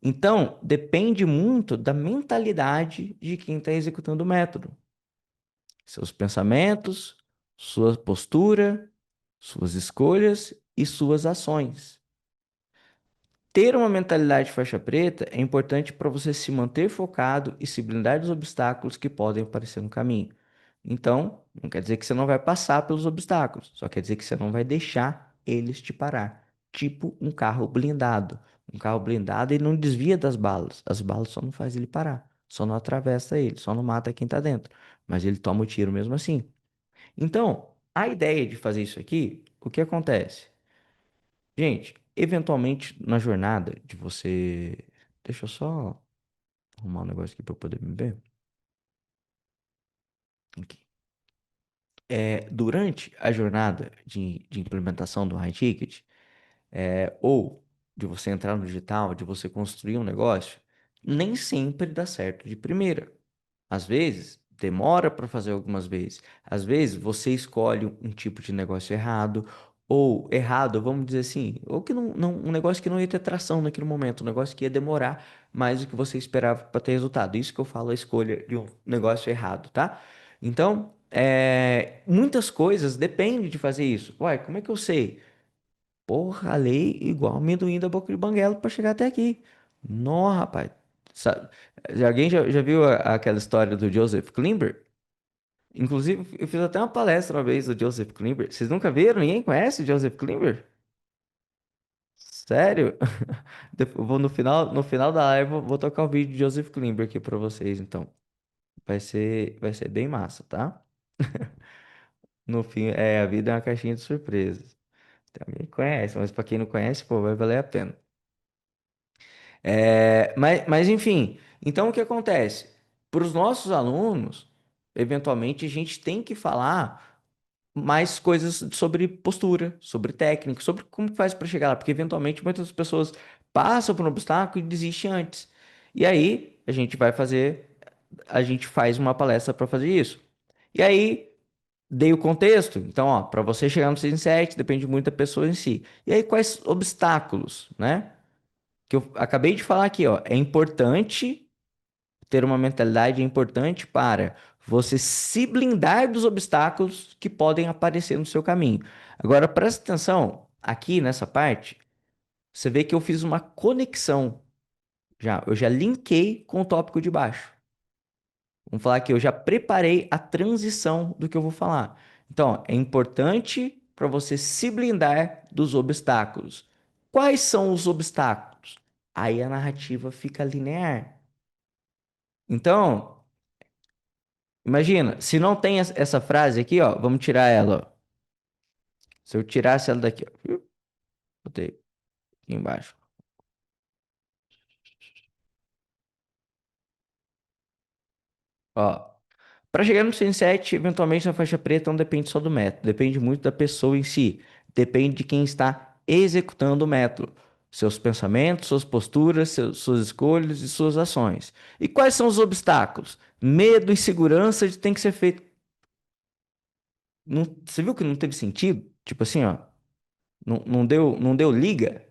Então, depende muito da mentalidade de quem está executando o método. Seus pensamentos, sua postura, suas escolhas e suas ações. Ter uma mentalidade faixa preta é importante para você se manter focado e se blindar dos obstáculos que podem aparecer no caminho. Então, não quer dizer que você não vai passar pelos obstáculos, só quer dizer que você não vai deixar eles te parar. Tipo um carro blindado. Um carro blindado ele não desvia das balas. As balas só não fazem ele parar, só não atravessa ele, só não mata quem tá dentro. Mas ele toma o tiro mesmo assim. Então, a ideia de fazer isso aqui, o que acontece? Gente, eventualmente na jornada de você. Deixa eu só arrumar um negócio aqui para eu poder me ver. Aqui. Durante a jornada de implementação do high ticket, ou de você entrar no digital, de você construir um negócio, nem sempre dá certo de primeira. Às vezes, demora para fazer algumas vezes. Às vezes, você escolhe um tipo de negócio errado, ou errado, vamos dizer assim, ou que um negócio que não ia ter tração naquele momento, um negócio que ia demorar mais do que você esperava para ter resultado. Isso que eu falo, a escolha de um negócio errado, tá? Então, muitas coisas dependem de fazer isso. Uai, como é que eu sei? Porra, ralei igual amendoim da boca de banguela para chegar até aqui. Nó, rapaz. Sabe, alguém já viu aquela história do Joseph Klimber? Inclusive, eu fiz até uma palestra uma vez do Joseph Klimber. Vocês nunca viram? Ninguém conhece o Joseph Klimber? Sério? Eu vou no final da live, eu vou tocar o vídeo de Joseph Klimber aqui para vocês, então. Vai ser bem massa, tá? No fim, a vida é uma caixinha de surpresas. Também conhece, mas para quem não conhece, pô, vai valer a pena. Mas enfim, então o que acontece? Para os nossos alunos, eventualmente a gente tem que falar mais coisas sobre postura, sobre técnica, sobre como faz para chegar lá, porque eventualmente muitas pessoas passam por um obstáculo e desistem antes. E aí a gente faz uma palestra para fazer isso. E aí dei o contexto. Então, ó, para você chegar no 6 em 7, depende muito da pessoa em si. E aí quais obstáculos, né? Que eu acabei de falar aqui, ó, é importante ter uma mentalidade, é importante para você se blindar dos obstáculos que podem aparecer no seu caminho. Agora, presta atenção, aqui nessa parte, você vê que eu fiz uma conexão já, eu já linkei com o tópico de baixo. Vamos falar que eu já preparei a transição do que eu vou falar. Então, é importante para você se blindar dos obstáculos. Quais são os obstáculos? Aí a narrativa fica linear. Então, imagina, se não tem essa frase aqui, ó, vamos tirar ela, ó. Se eu tirasse ela daqui, ó, botei aqui embaixo. Ó, para chegar no Sense7, eventualmente na faixa preta não depende só do método, depende muito da pessoa em si, depende de quem está executando o método, seus pensamentos, suas posturas, suas escolhas e suas ações. E quais são os obstáculos? Medo e insegurança de tem que ser feito. Você viu que não teve sentido? Tipo assim, ó, não deu liga.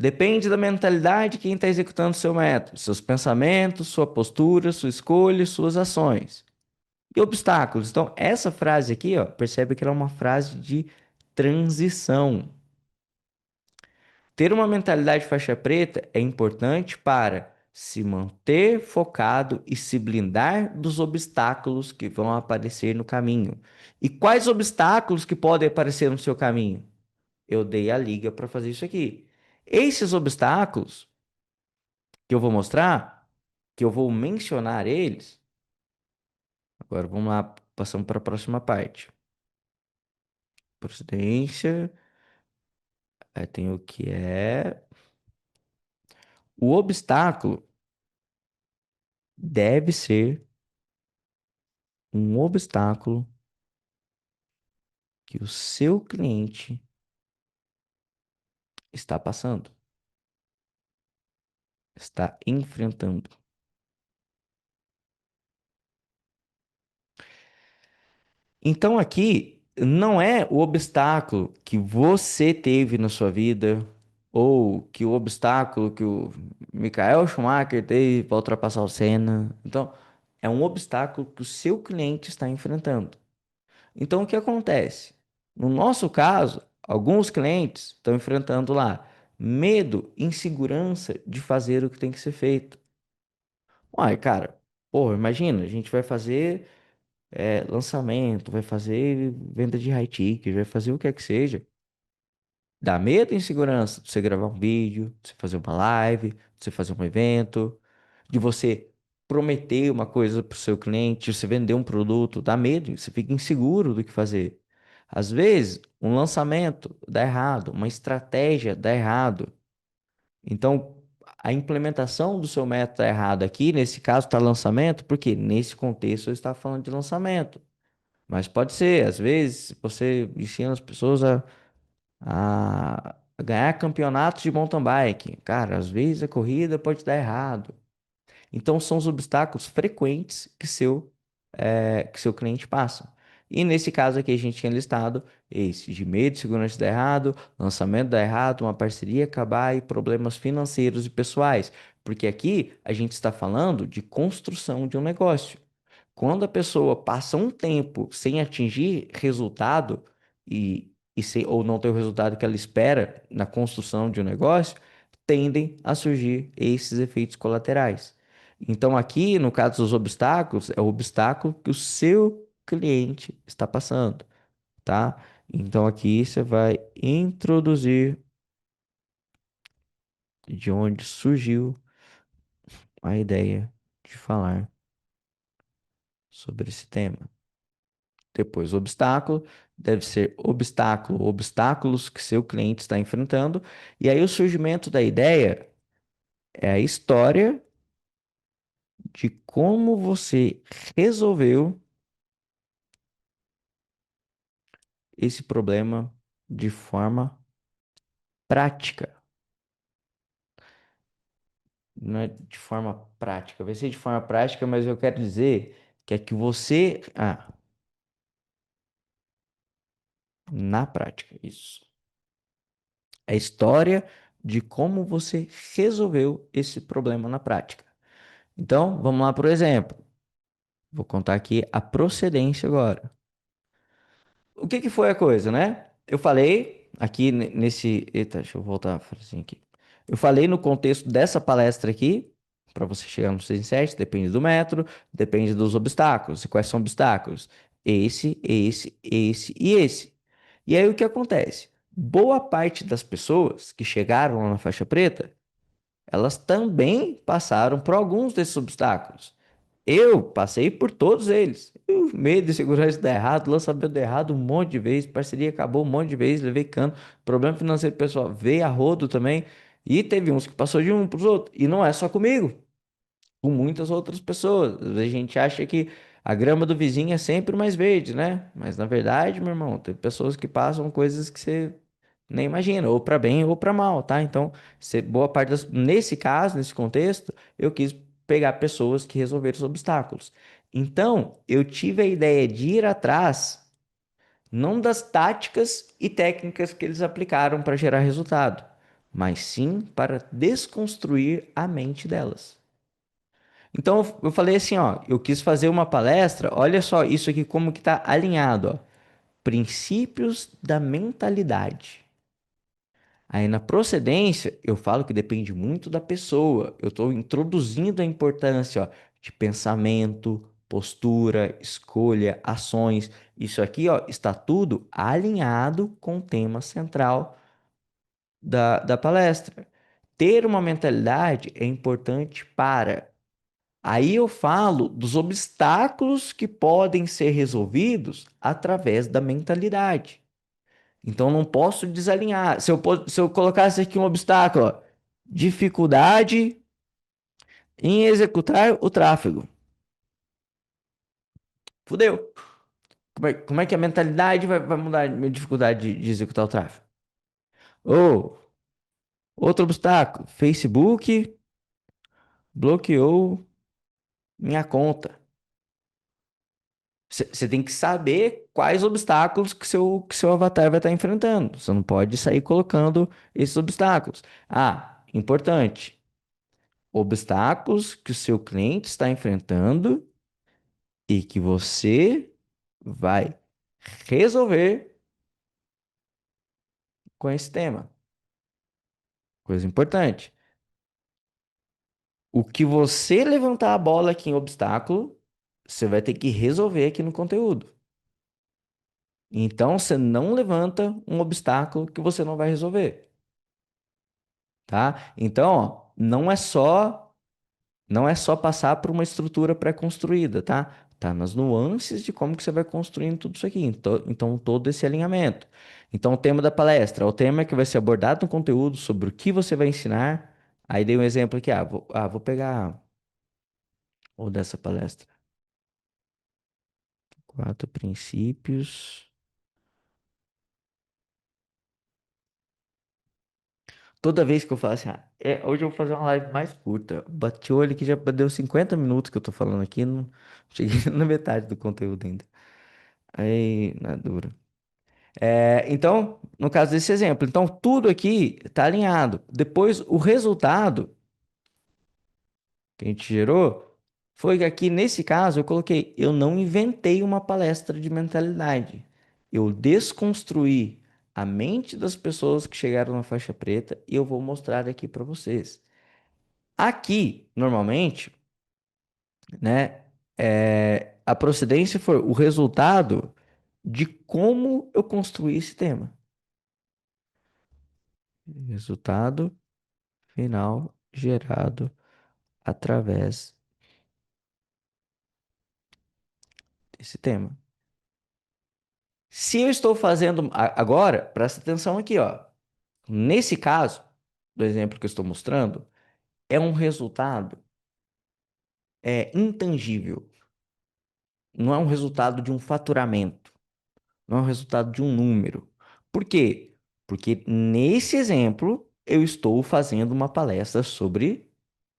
Depende da mentalidade de quem está executando seu método, seus pensamentos, sua postura, sua escolha, suas ações. E obstáculos. Então, essa frase aqui, ó, percebe que ela é uma frase de transição. Ter uma mentalidade faixa preta é importante para se manter focado e se blindar dos obstáculos que vão aparecer no caminho. E quais obstáculos que podem aparecer no seu caminho? Eu dei a liga para fazer isso aqui. Esses obstáculos que eu vou mostrar, que eu vou mencionar eles. Agora vamos lá, passamos para a próxima parte. Procedência. Aí tem o que é. O obstáculo deve ser um obstáculo que o seu cliente está passando, está enfrentando. Então aqui não é o obstáculo que você teve na sua vida, ou que o obstáculo que o Michael Schumacher teve para ultrapassar o Senna. Então, é um obstáculo que o seu cliente está enfrentando. Então, o que acontece? No nosso caso, alguns clientes estão enfrentando lá medo, insegurança de fazer o que tem que ser feito. Uai, cara, pô, imagina, a gente vai fazer lançamento, vai fazer venda de high ticket, vai fazer o que é que seja. Dá medo e insegurança de você gravar um vídeo, de você fazer uma live, de você fazer um evento, de você prometer uma coisa para o seu cliente, de você vender um produto, dá medo, você fica inseguro do que fazer. Às vezes, um lançamento dá errado, uma estratégia dá errado. Então, a implementação do seu método é errado aqui, nesse caso está lançamento, porque nesse contexto eu estava falando de lançamento. Mas pode ser, às vezes, você ensina as pessoas a ganhar campeonatos de mountain bike. Cara, às vezes a corrida pode dar errado. Então, são os obstáculos frequentes que seu cliente passa. E nesse caso aqui, a gente tinha listado esse de medo, segurança de dar errado, lançamento dar errado, uma parceria acabar e problemas financeiros e pessoais. Porque aqui a gente está falando de construção de um negócio. Quando a pessoa passa um tempo sem atingir resultado ou não ter o resultado que ela espera na construção de um negócio, tendem a surgir esses efeitos colaterais. Então, aqui, no caso dos obstáculos, é o obstáculo que o seu cliente está passando, tá? Então, aqui você vai introduzir de onde surgiu a ideia de falar sobre esse tema. Depois, obstáculo deve ser obstáculo, obstáculos que seu cliente está enfrentando. E aí, o surgimento da ideia é a história de como você resolveu esse problema de forma prática. Não é de forma prática, vai ser de forma prática, mas eu quero dizer que é que você. Na prática, isso. É a história de como você resolveu esse problema na prática. Então, vamos lá, por exemplo. Vou contar aqui a procedência agora. O que que foi a coisa, né? Eu falei aqui nesse. Eita, deixa eu voltar a frasinha aqui. Eu falei no contexto dessa palestra aqui, para você chegar no 6 em 7, depende do método, depende dos obstáculos. E quais são obstáculos? Esse e esse. E aí o que acontece? Boa parte das pessoas que chegaram lá na faixa preta, elas também passaram por alguns desses obstáculos. Eu passei por todos eles. Medo de segurança dar errado, lançamento dar errado um monte de vezes, parceria acabou um monte de vezes, levei cano, problema financeiro pessoal, veio a rodo também. E teve uns que passou de um para os outros. E não é só comigo, com muitas outras pessoas. Às vezes a gente acha que a grama do vizinho é sempre mais verde, né? Mas na verdade, meu irmão, tem pessoas que passam coisas que você nem imagina, ou para bem ou para mal, tá? Então, boa parte nesse caso, nesse contexto, eu quis pegar pessoas que resolveram os obstáculos. Então, eu tive a ideia de ir atrás não das táticas e técnicas que eles aplicaram para gerar resultado, mas sim para desconstruir a mente delas. Então eu falei assim, ó, eu quis fazer uma palestra, olha só isso aqui como que tá alinhado, ó. Princípios da mentalidade. Aí na procedência, eu falo que depende muito da pessoa. Eu estou introduzindo a importância, ó, de pensamento, postura, escolha, ações. Isso aqui, ó, está tudo alinhado com o tema central da palestra. Ter uma mentalidade é importante para. Aí eu falo dos obstáculos que podem ser resolvidos através da mentalidade. Então não posso desalinhar. Se eu colocasse aqui um obstáculo, ó, dificuldade em executar o tráfego. Fudeu. Como é que a mentalidade vai mudar a minha dificuldade de executar o tráfego? Ou outro obstáculo, Facebook bloqueou minha conta. Você tem que saber quais obstáculos que seu avatar vai estar enfrentando. Você não pode sair colocando esses obstáculos. Ah, importante. Obstáculos que o seu cliente está enfrentando e que você vai resolver com esse tema. Coisa importante. O que você levantar a bola aqui em obstáculo, você vai ter que resolver aqui no conteúdo. Então, você não levanta um obstáculo que você não vai resolver, tá? Então, ó, não é só passar por uma estrutura pré-construída, tá? Tá nas nuances de como que você vai construindo tudo isso aqui. Então, todo esse alinhamento. Então, o tema da palestra, o tema que vai ser abordado no conteúdo sobre o que você vai ensinar. Aí dei um exemplo aqui, vou pegar o dessa palestra. 4 princípios. Toda vez que eu falo assim, hoje eu vou fazer uma live mais curta. Bati o olho que já deu 50 minutos que eu tô falando aqui, não cheguei na metade do conteúdo ainda. Aí, na dura. Então, no caso desse exemplo, então tudo aqui está alinhado. Depois, o resultado que a gente gerou foi que aqui, nesse caso, eu coloquei, eu não inventei uma palestra de mentalidade. Eu desconstruí a mente das pessoas que chegaram na faixa preta e eu vou mostrar aqui para vocês. Aqui, normalmente, né, a procedência foi o resultado de como eu construí esse tema. Resultado final gerado através desse tema. Se eu estou fazendo agora, presta atenção aqui, ó. Nesse caso, do exemplo que eu estou mostrando, é um resultado intangível. Não é um resultado de um faturamento, não é um resultado de um número. Por quê? Porque nesse exemplo eu estou fazendo uma palestra sobre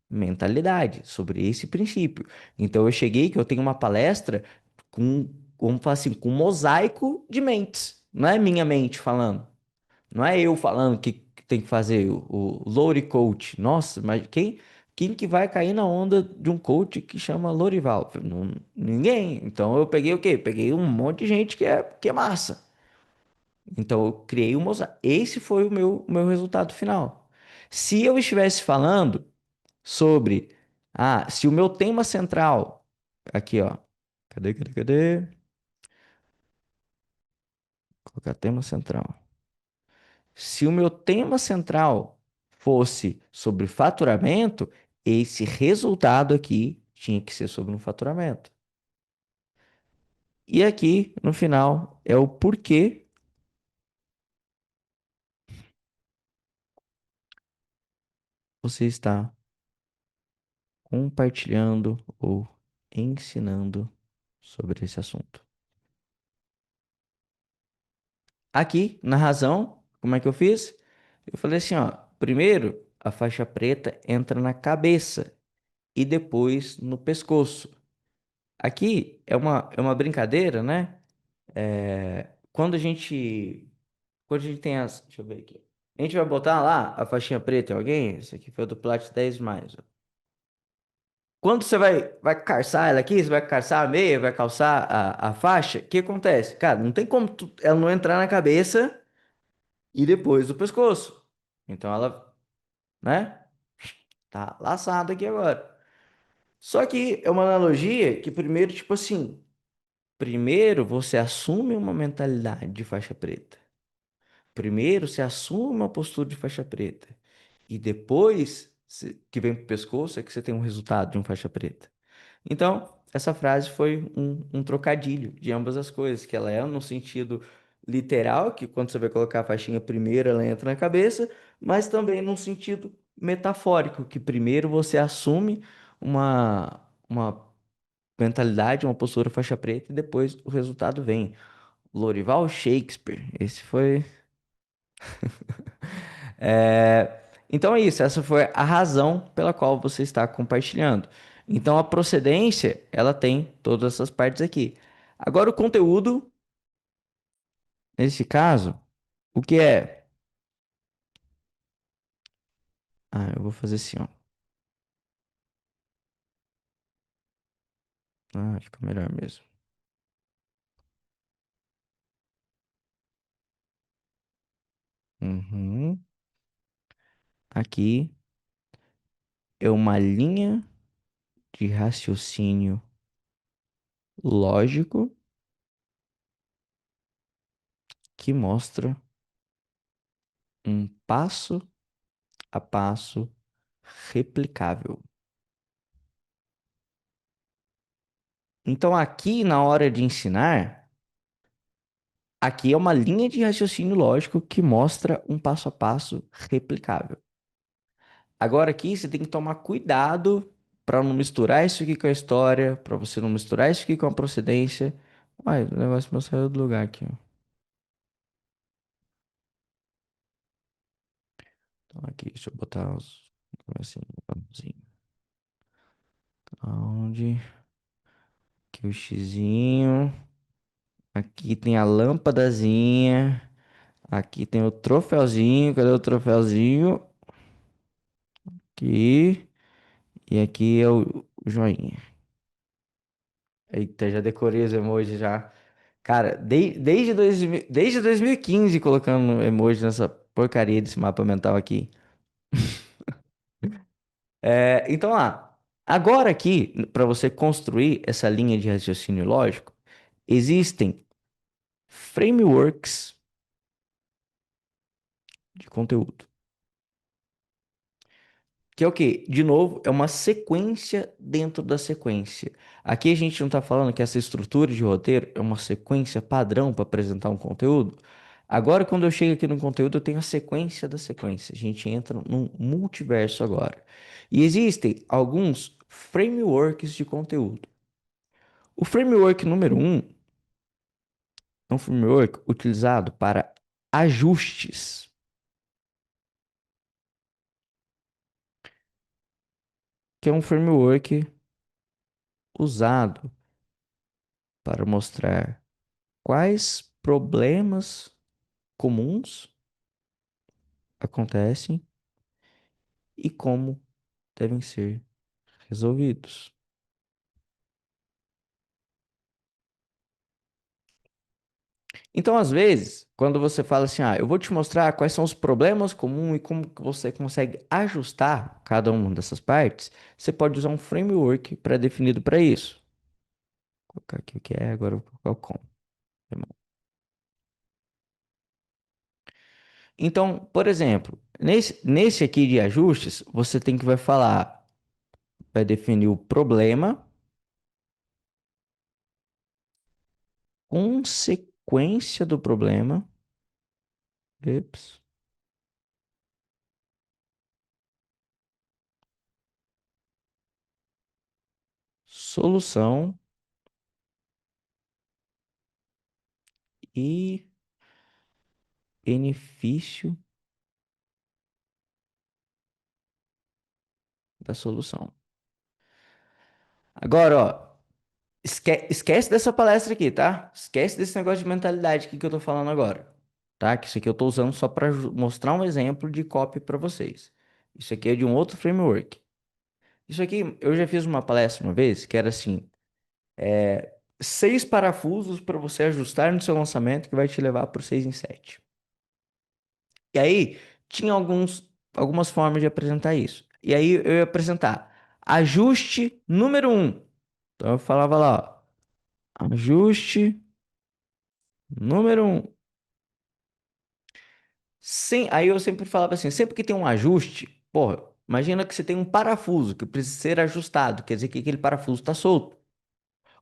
mentalidade, sobre esse princípio. Então eu cheguei que eu tenho uma palestra com, vamos falar assim, com um mosaico de mentes. Não é minha mente falando. Não é eu falando que tem que fazer o Lori Coach. Nossa, mas quem que vai cair na onda de um coach que chama Lorival? Ninguém. Então eu peguei o quê? Peguei um monte de gente que é massa. Então eu criei um mosaico. Esse foi o meu resultado final. Se eu estivesse falando sobre, se o meu tema central, aqui ó, cadê? Colocar tema central. Se o meu tema central fosse sobre faturamento, esse resultado aqui tinha que ser sobre um faturamento. E aqui, no final, é o porquê você está compartilhando ou ensinando sobre esse assunto. Aqui, na razão, como é que eu fiz? Eu falei assim, ó, primeiro a faixa preta entra na cabeça e depois no pescoço. Aqui é uma brincadeira, né? Quando a gente tem as, deixa eu ver aqui. A gente vai botar lá a faixinha preta em alguém? Esse aqui foi o do Plat 10 mais. Ó. Quando você vai calçar ela aqui, você vai calçar a meia, vai calçar a faixa, o que acontece? Cara, não tem como ela não entrar na cabeça e depois do pescoço. Então ela, né? Tá laçada aqui agora. Só que é uma analogia que primeiro, tipo assim, primeiro você assume uma mentalidade de faixa preta. Primeiro você assume uma postura de faixa preta. E depois que vem pro pescoço é que você tem um resultado de um faixa preta. Então, essa frase foi um trocadilho de ambas as coisas, que ela é no sentido literal, que quando você vai colocar a faixinha primeiro, ela entra na cabeça, mas também num sentido metafórico, que primeiro você assume uma mentalidade, uma postura faixa preta, e depois o resultado vem. Lorival Shakespeare, esse foi. Então é isso, essa foi a razão pela qual você está compartilhando. Então a procedência, ela tem todas essas partes aqui. Agora o conteúdo, nesse caso, o que é? Ah, eu vou fazer assim, ó. Ah, fica melhor mesmo. Uhum. Aqui é uma linha de raciocínio lógico que mostra um passo a passo replicável. Então, aqui na hora de ensinar, aqui é uma linha de raciocínio lógico que mostra um passo a passo replicável. Agora aqui você tem que tomar cuidado para não misturar isso aqui com a história, para você não misturar isso aqui com a procedência. Ai, o negócio meu saiu do lugar aqui, ó. Então aqui, deixa eu botar os assim, onde que o xizinho, aqui tem a lâmpadazinha, aqui tem o troféuzinho, cadê o troféuzinho? Aqui, e aqui é o joinha. Eita, já decorei os emojis já. Cara, desde 2015 colocando emoji nessa porcaria desse mapa mental aqui. Então, agora aqui, para você construir essa linha de raciocínio lógico, existem frameworks de conteúdo. Que é o quê? De novo, é uma sequência dentro da sequência. Aqui a gente não está falando que essa estrutura de roteiro é uma sequência padrão para apresentar um conteúdo. Agora, quando eu chego aqui no conteúdo, eu tenho a sequência da sequência. A gente entra num multiverso agora. E existem alguns frameworks de conteúdo. O framework número um é um framework utilizado para ajustes, que é um framework usado para mostrar quais problemas comuns acontecem e como devem ser resolvidos. Então, às vezes, quando você fala assim, eu vou te mostrar quais são os problemas comuns e como que você consegue ajustar cada uma dessas partes, você pode usar um framework pré-definido para isso. Vou colocar aqui o que é, agora eu vou colocar o como. Então, por exemplo, nesse aqui de ajustes, você tem que vai falar, vai definir o problema, consequência do problema, ups, solução e benefício da solução. Agora, ó, esquece dessa palestra aqui, tá? Esquece desse negócio de mentalidade aqui que eu tô falando agora, tá? Que isso aqui eu tô usando só para mostrar um exemplo de copy para vocês. Isso aqui é de um outro framework. Isso aqui eu já fiz uma palestra uma vez que era assim, 6 parafusos para você ajustar no seu lançamento que vai te levar para o 6 em 7. E aí, tinha algumas formas de apresentar isso. E aí, eu ia apresentar ajuste número um. Então, eu falava lá, ó, ajuste número um. Aí eu sempre falava assim, sempre que tem um ajuste, porra, imagina que você tem um parafuso que precisa ser ajustado, quer dizer que aquele parafuso está solto.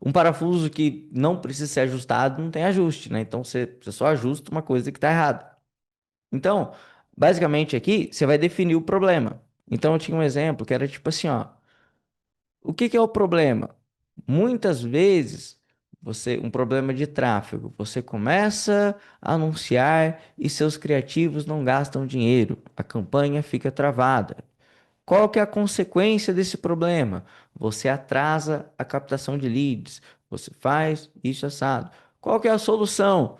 Um parafuso que não precisa ser ajustado não tem ajuste, né? Então, você só ajusta uma coisa que está errada. Então, basicamente aqui, você vai definir o problema. Então, eu tinha um exemplo que era tipo assim, ó. O que que é o problema? Muitas vezes, um problema de tráfego, você começa a anunciar e seus criativos não gastam dinheiro, a campanha fica travada. Qual que é a consequência desse problema? Você atrasa a captação de leads. você faz isso assado. Qual que é a solução?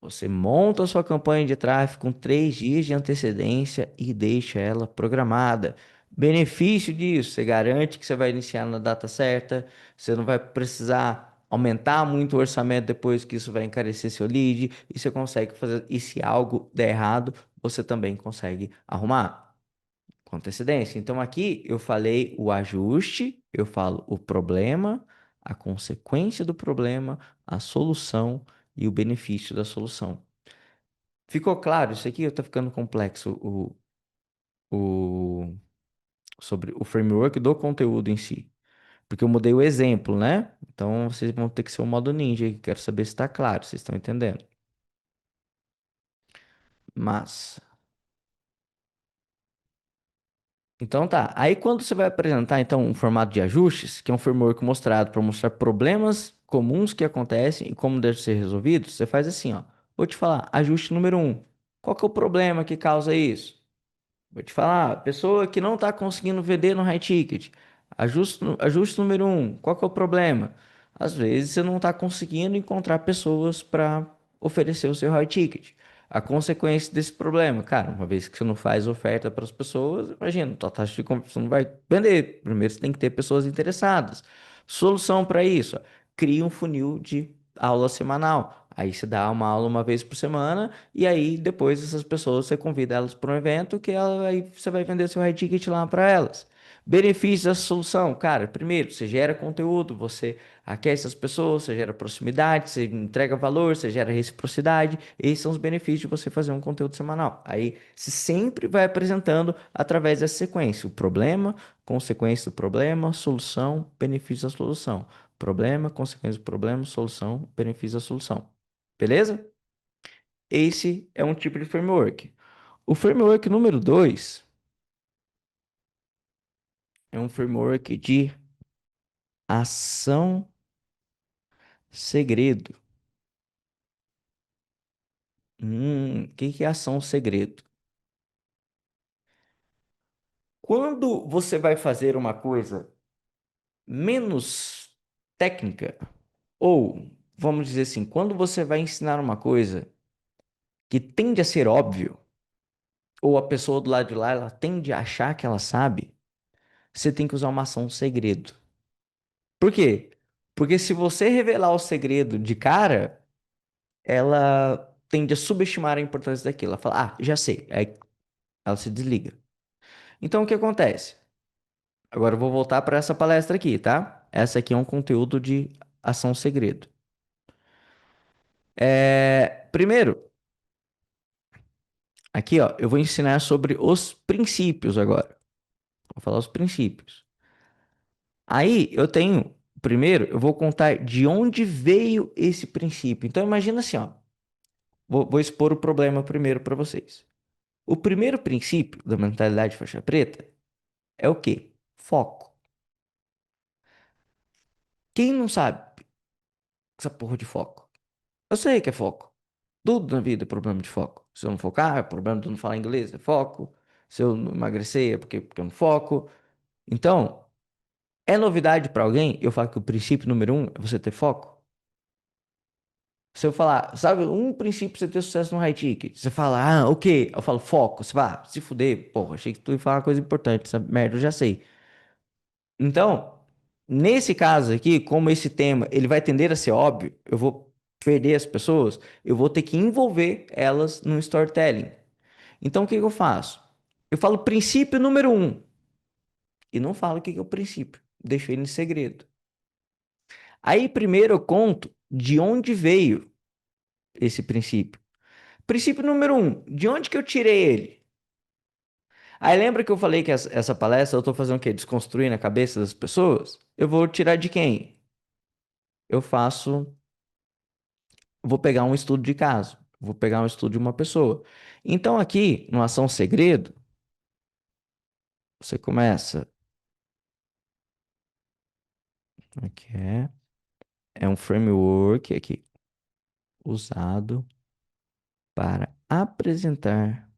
Você monta a sua campanha de tráfego com 3 dias de antecedência e deixa ela programada. Benefício disso, você garante que você vai iniciar na data certa, você não vai precisar aumentar muito o orçamento depois que isso vai encarecer seu lead, e você consegue fazer, e se algo der errado, você também consegue arrumar com antecedência. Então aqui eu falei o ajuste, eu falo o problema, a consequência do problema, a solução e o benefício da solução. Ficou claro? Isso aqui está ficando complexo o, sobre o framework do conteúdo em si. Porque eu mudei o exemplo, né? Então vocês vão ter que ser o modo ninja. Aí. Quero saber se está claro, vocês estão entendendo. Mas então tá. Aí quando você vai apresentar então um formato de ajustes, que é um framework mostrado para mostrar problemas comuns que acontecem e como devem ser resolvidos, você faz assim, ó. Vou te falar, ajuste número um. Qual que é o problema que causa isso? Vou te falar, pessoa que não está conseguindo vender no high ticket. Ajuste número um, qual que é o problema? Às vezes você não está conseguindo encontrar pessoas para oferecer o seu high ticket. A consequência desse problema, cara, uma vez que você não faz oferta para as pessoas, imagina, tua taxa de conversão não vai vender. Primeiro você tem que ter pessoas interessadas. Solução para isso, ó, cria um funil de aula semanal. Aí você dá uma aula uma vez por semana e aí depois essas pessoas você convida elas para um evento que aí você vai vender seu high ticket lá para elas. Benefícios da solução, cara, primeiro, você gera conteúdo, você aquece as pessoas, você gera proximidade, você entrega valor, você gera reciprocidade. Esses são os benefícios de você fazer um conteúdo semanal. Aí você sempre vai apresentando através dessa sequência o problema, consequência do problema, solução, benefício da solução. Problema, consequência do problema, solução, benefício da solução. Beleza? Esse é um tipo de framework. O framework número 2 é um framework de ação segredo. O que é ação segredo? Quando você vai fazer uma coisa menos técnica, ou vamos dizer assim, quando você vai ensinar uma coisa que tende a ser óbvio, ou a pessoa do lado de lá ela tende a achar que ela sabe, você tem que usar uma ação segredo. Por quê? Porque se você revelar o segredo de cara, ela tende a subestimar a importância daquilo. Ela fala, ah, já sei. Aí ela se desliga. Então o que acontece? Agora eu vou voltar para essa palestra aqui, tá? Essa aqui é um conteúdo de ação segredo. Primeiro, aqui ó, eu vou ensinar sobre os princípios agora. Vou falar os princípios. Aí eu tenho, primeiro, eu vou contar de onde veio esse princípio. Então imagina assim, ó. Vou expor o problema primeiro para vocês. O primeiro princípio da mentalidade faixa preta é o quê? Foco. Quem não sabe essa porra de foco? Eu sei que é foco. Tudo na vida é problema de foco. Se eu não focar, é problema de eu não falar inglês, é foco. Se eu não emagrecer, é porque eu não foco. Então, é novidade para alguém eu falar que o princípio número um é você ter foco? Se eu falar, sabe, um princípio pra você ter sucesso no high ticket, você fala, ah, o quê? Eu falo, foco. Você fala, ah, se fuder, porra, achei que tu ia falar uma coisa importante, essa merda eu já sei. Então, nesse caso aqui, como esse tema ele vai tender a ser óbvio, eu vou perder as pessoas, eu vou ter que envolver elas no storytelling. Então, o que que eu faço? Eu falo princípio número um e não falo o que que é o princípio, deixo ele em segredo. Aí, primeiro eu conto de onde veio esse princípio. Princípio número um, de onde que eu tirei ele? Aí lembra que eu falei que essa palestra eu tô fazendo o quê? Desconstruir na cabeça das pessoas? Eu vou tirar de quem? Eu faço vou pegar um estudo de caso, vou pegar um estudo de uma pessoa. Então, aqui, no Ação Segredo, você começa. Aqui é um framework aqui usado para apresentar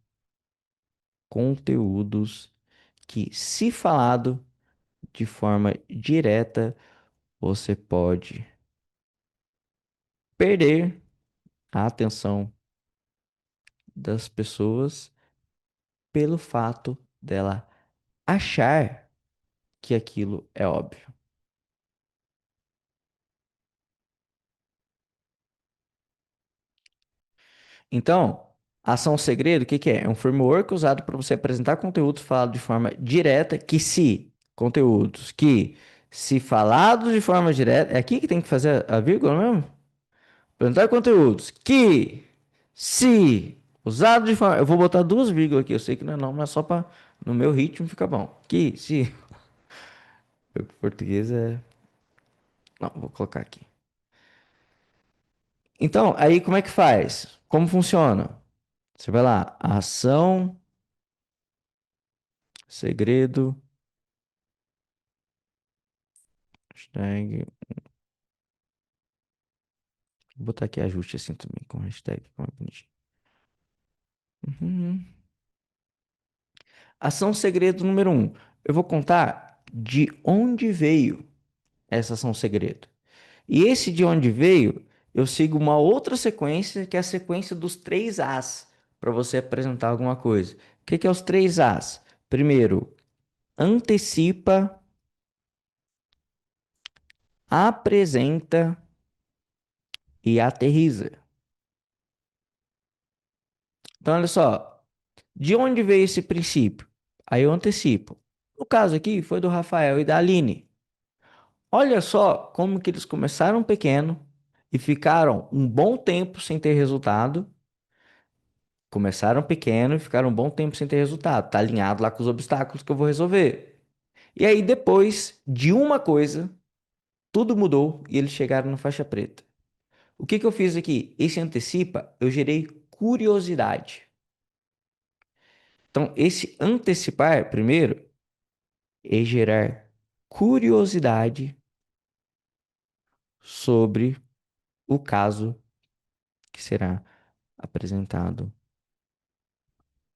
conteúdos que, se falado de forma direta, você pode. perder a atenção das pessoas pelo fato dela achar que aquilo é óbvio. Então, ação segredo, o que que é? É um framework usado para você apresentar conteúdos falados de forma direta, conteúdos que, se falados de forma direta, é aqui que tem que fazer a vírgula mesmo? Apresentar conteúdos que, se usado de forma. Eu vou botar duas vírgulas aqui, eu sei que não é não, mas só para no meu ritmo fica bom. Que, se. O português é. Não, vou colocar aqui. Então, aí como é que faz? Como funciona? Você vai lá, ação, segredo, hashtag. Vou botar aqui ajuste assim também, com hashtag. Como é bonitinho. Uhum. Ação segredo número um. Eu vou contar de onde veio essa ação segredo. E esse de onde veio, eu sigo uma outra sequência, que é a sequência dos três As, para você apresentar alguma coisa. O que que é os três As? Primeiro, antecipa, apresenta e aterriza. Então, olha só, de onde veio esse princípio? Aí eu antecipo. No caso aqui, foi do Rafael e da Aline. Olha só como que eles começaram pequeno e ficaram um bom tempo sem ter resultado. Começaram pequeno e ficaram um bom tempo sem ter resultado. Tá alinhado lá com os obstáculos que eu vou resolver. E aí, depois de uma coisa, tudo mudou e eles chegaram na faixa preta. O que que eu fiz aqui? Esse antecipa, eu gerei curiosidade. Então, esse antecipar, primeiro, é gerar curiosidade sobre o caso que será apresentado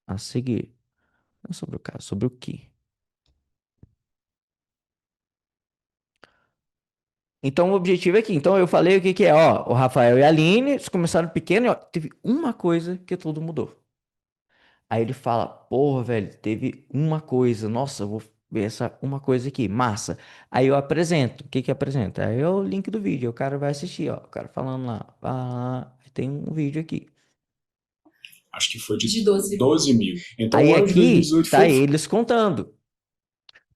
a seguir. Não sobre o caso, sobre o que. Então, o objetivo é aqui. Então, eu falei o que que é. Ó, o Rafael e a Aline, eles começaram pequeno e ó, teve uma coisa que tudo mudou. Aí ele fala, porra, velho, teve uma coisa. Nossa, eu vou ver essa uma coisa aqui, massa. Aí eu apresento. O que que apresenta? Aí é o link do vídeo. O cara vai assistir, ó. O cara falando lá. Ah, tem um vídeo aqui. Acho que foi de 12 mil. Então, Aí o ano de aqui 2018 tá foi. eles contando.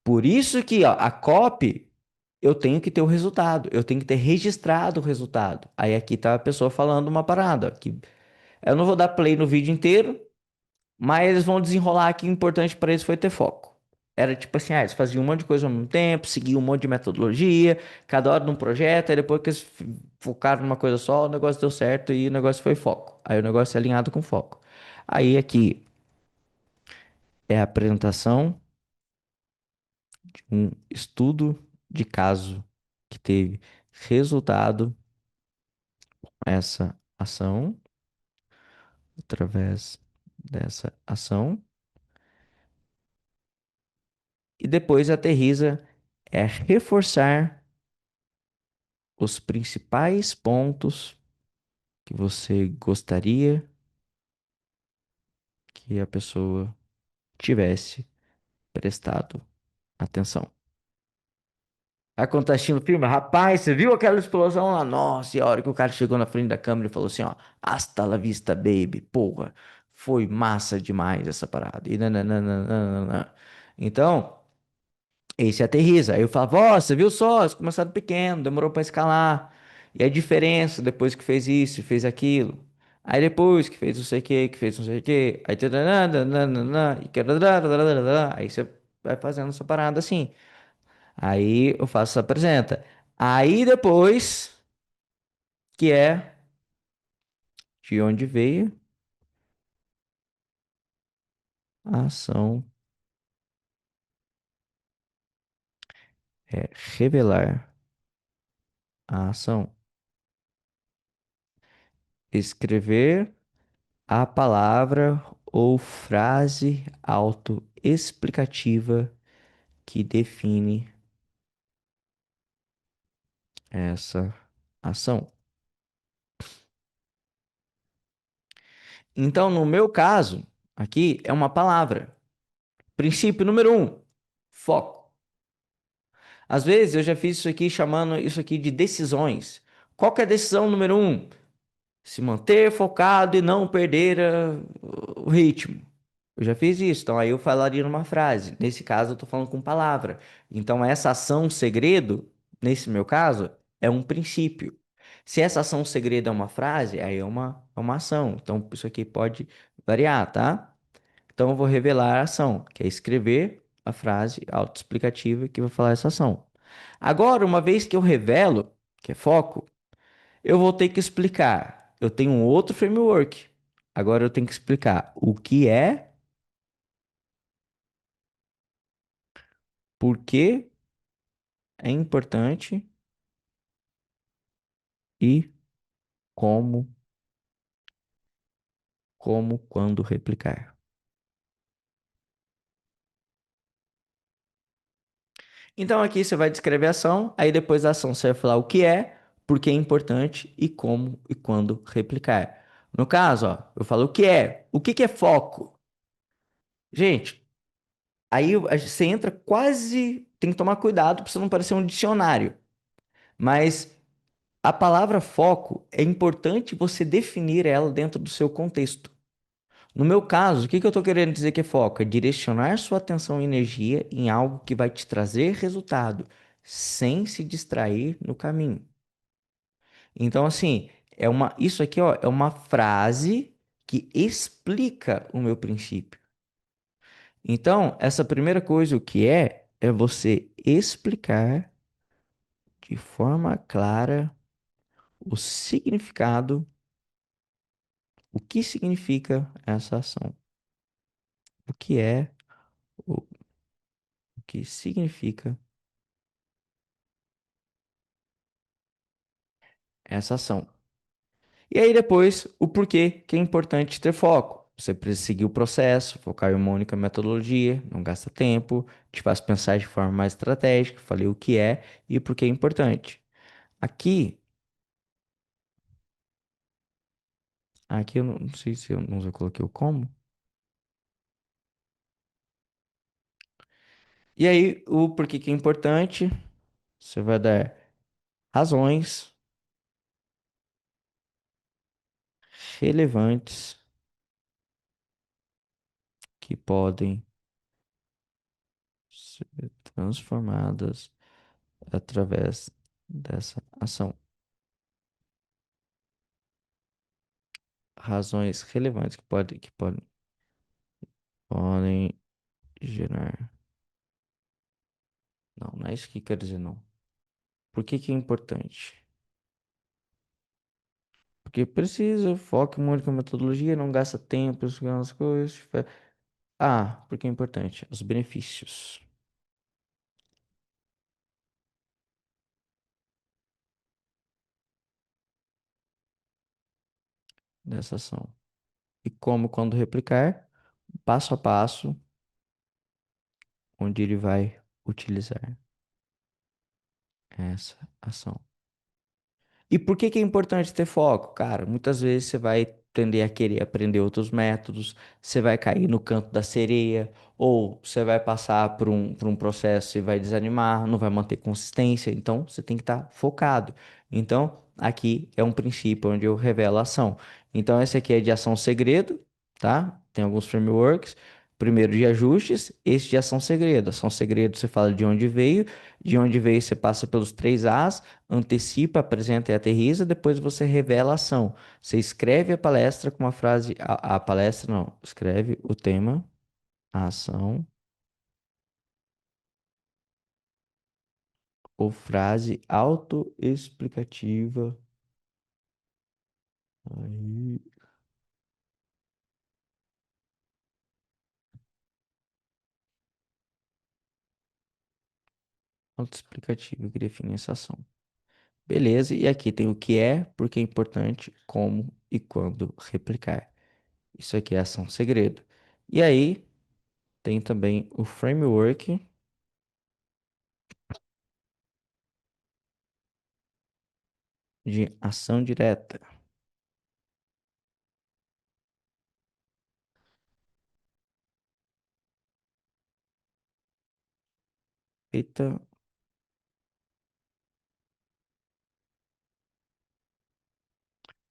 Por isso que, ó, a copy, eu tenho que ter o resultado. Eu tenho que ter registrado o resultado. Aí aqui tá a pessoa falando uma parada, ó, que eu não vou dar play no vídeo inteiro, mas eles vão desenrolar que o importante para eles foi ter foco. Era tipo assim, eles faziam um monte de coisa ao mesmo tempo, seguiam um monte de metodologia, cada hora num projeto, aí depois que eles focaram numa coisa só, o negócio deu certo e o negócio foi foco. Aí o negócio é alinhado com foco. Aí aqui é a apresentação de um estudo de caso que teve resultado essa ação, através dessa ação. E depois aterriza é reforçar os principais pontos que você gostaria que a pessoa tivesse prestado atenção. Aí quando tá assistindo o filme, rapaz, você viu aquela explosão lá? Nossa, e a hora que o cara chegou na frente da câmera e falou assim, ó, hasta la vista, baby, porra, foi massa demais essa parada. E nananana. Então, esse aterriza. Aí eu falava, ó, você viu só, eles começaram pequeno, demorou pra escalar. E a diferença depois que fez isso, fez aquilo. Aí depois que fez não sei o que, que fez não sei o que. Aí tadanana, e tadadadadadadada. Aí você vai fazendo essa parada assim. Aí eu faço essa apresenta. Aí depois, que é de onde veio a ação, é revelar a ação. Escrever a palavra ou frase autoexplicativa que define essa ação. Então, no meu caso, aqui é uma palavra. Princípio número um, foco. Às vezes eu já fiz isso aqui chamando isso aqui de decisões. Qual que é a decisão número um? Se manter focado e não perder o ritmo. Eu já fiz isso, então aí eu falaria numa frase. Nesse caso, eu estou falando com palavra. Então, essa ação segredo, nesse meu caso, é um princípio. Se essa ação segredo é uma frase, aí é uma ação. Então, isso aqui pode variar, tá? Então, eu vou revelar a ação, que é escrever a frase autoexplicativa que vai falar essa ação. Agora, uma vez que eu revelo, que é foco, eu vou ter que explicar. Eu tenho um outro framework. Agora eu tenho que explicar o que é, por que é importante e como, quando replicar. Então aqui você vai descrever a ação, aí depois da ação você vai falar o que é, por que é importante e como e quando replicar. No caso, ó, eu falo o que é. O que que é foco? Gente, aí você entra quase, tem que tomar cuidado para você não parecer um dicionário. Mas a palavra foco é importante você definir ela dentro do seu contexto. No meu caso, o que que eu estou querendo dizer que é foco? É direcionar sua atenção e energia em algo que vai te trazer resultado, sem se distrair no caminho. Então, assim, isso aqui, ó, é uma frase que explica o meu princípio. Então, essa primeira coisa, o que é você explicar de forma clara o significado, o que significa essa ação. O que é, o que significa essa ação. E aí depois, o porquê que é importante ter foco. Você precisa seguir o processo, focar em uma única metodologia, não gasta tempo, te faz pensar de forma mais estratégica. Falei o que é e o porquê é importante. Aqui, aqui eu não sei se eu não coloquei o como. E aí, o porquê que é importante, você vai dar razões relevantes que podem ser transformadas através dessa ação. Razões relevantes que podem gerar. Não, não é isso que quer dizer, não. Por que que é importante? Porque precisa, foca em uma única metodologia, não gasta tempo, as coisas. Ah, porque é importante. Os benefícios dessa ação. E como, quando replicar, passo a passo, onde ele vai utilizar essa ação. E por que que é importante ter foco? Cara, muitas vezes você vai tender a querer aprender outros métodos, você vai cair no canto da sereia, ou você vai passar por um processo e vai desanimar, não vai manter consistência. Então, você tem que estar focado. Então, aqui é um princípio onde eu revelo a ação. Então, esse aqui é de ação segredo, tá? Tem alguns frameworks. Primeiro de ajustes, esse de ação segredo. Ação segredo você fala de onde veio você passa pelos três As, antecipa, apresenta e aterriza, depois você revela a ação. Você escreve a palestra com uma frase, a palestra não, escreve o tema, a ação ou frase autoexplicativa. Aí, autoexplicativa que define essa ação. Beleza, e aqui tem o que é, porque é importante, como e quando replicar. Isso aqui é ação segredo. E aí tem também o framework de ação direta. Eita,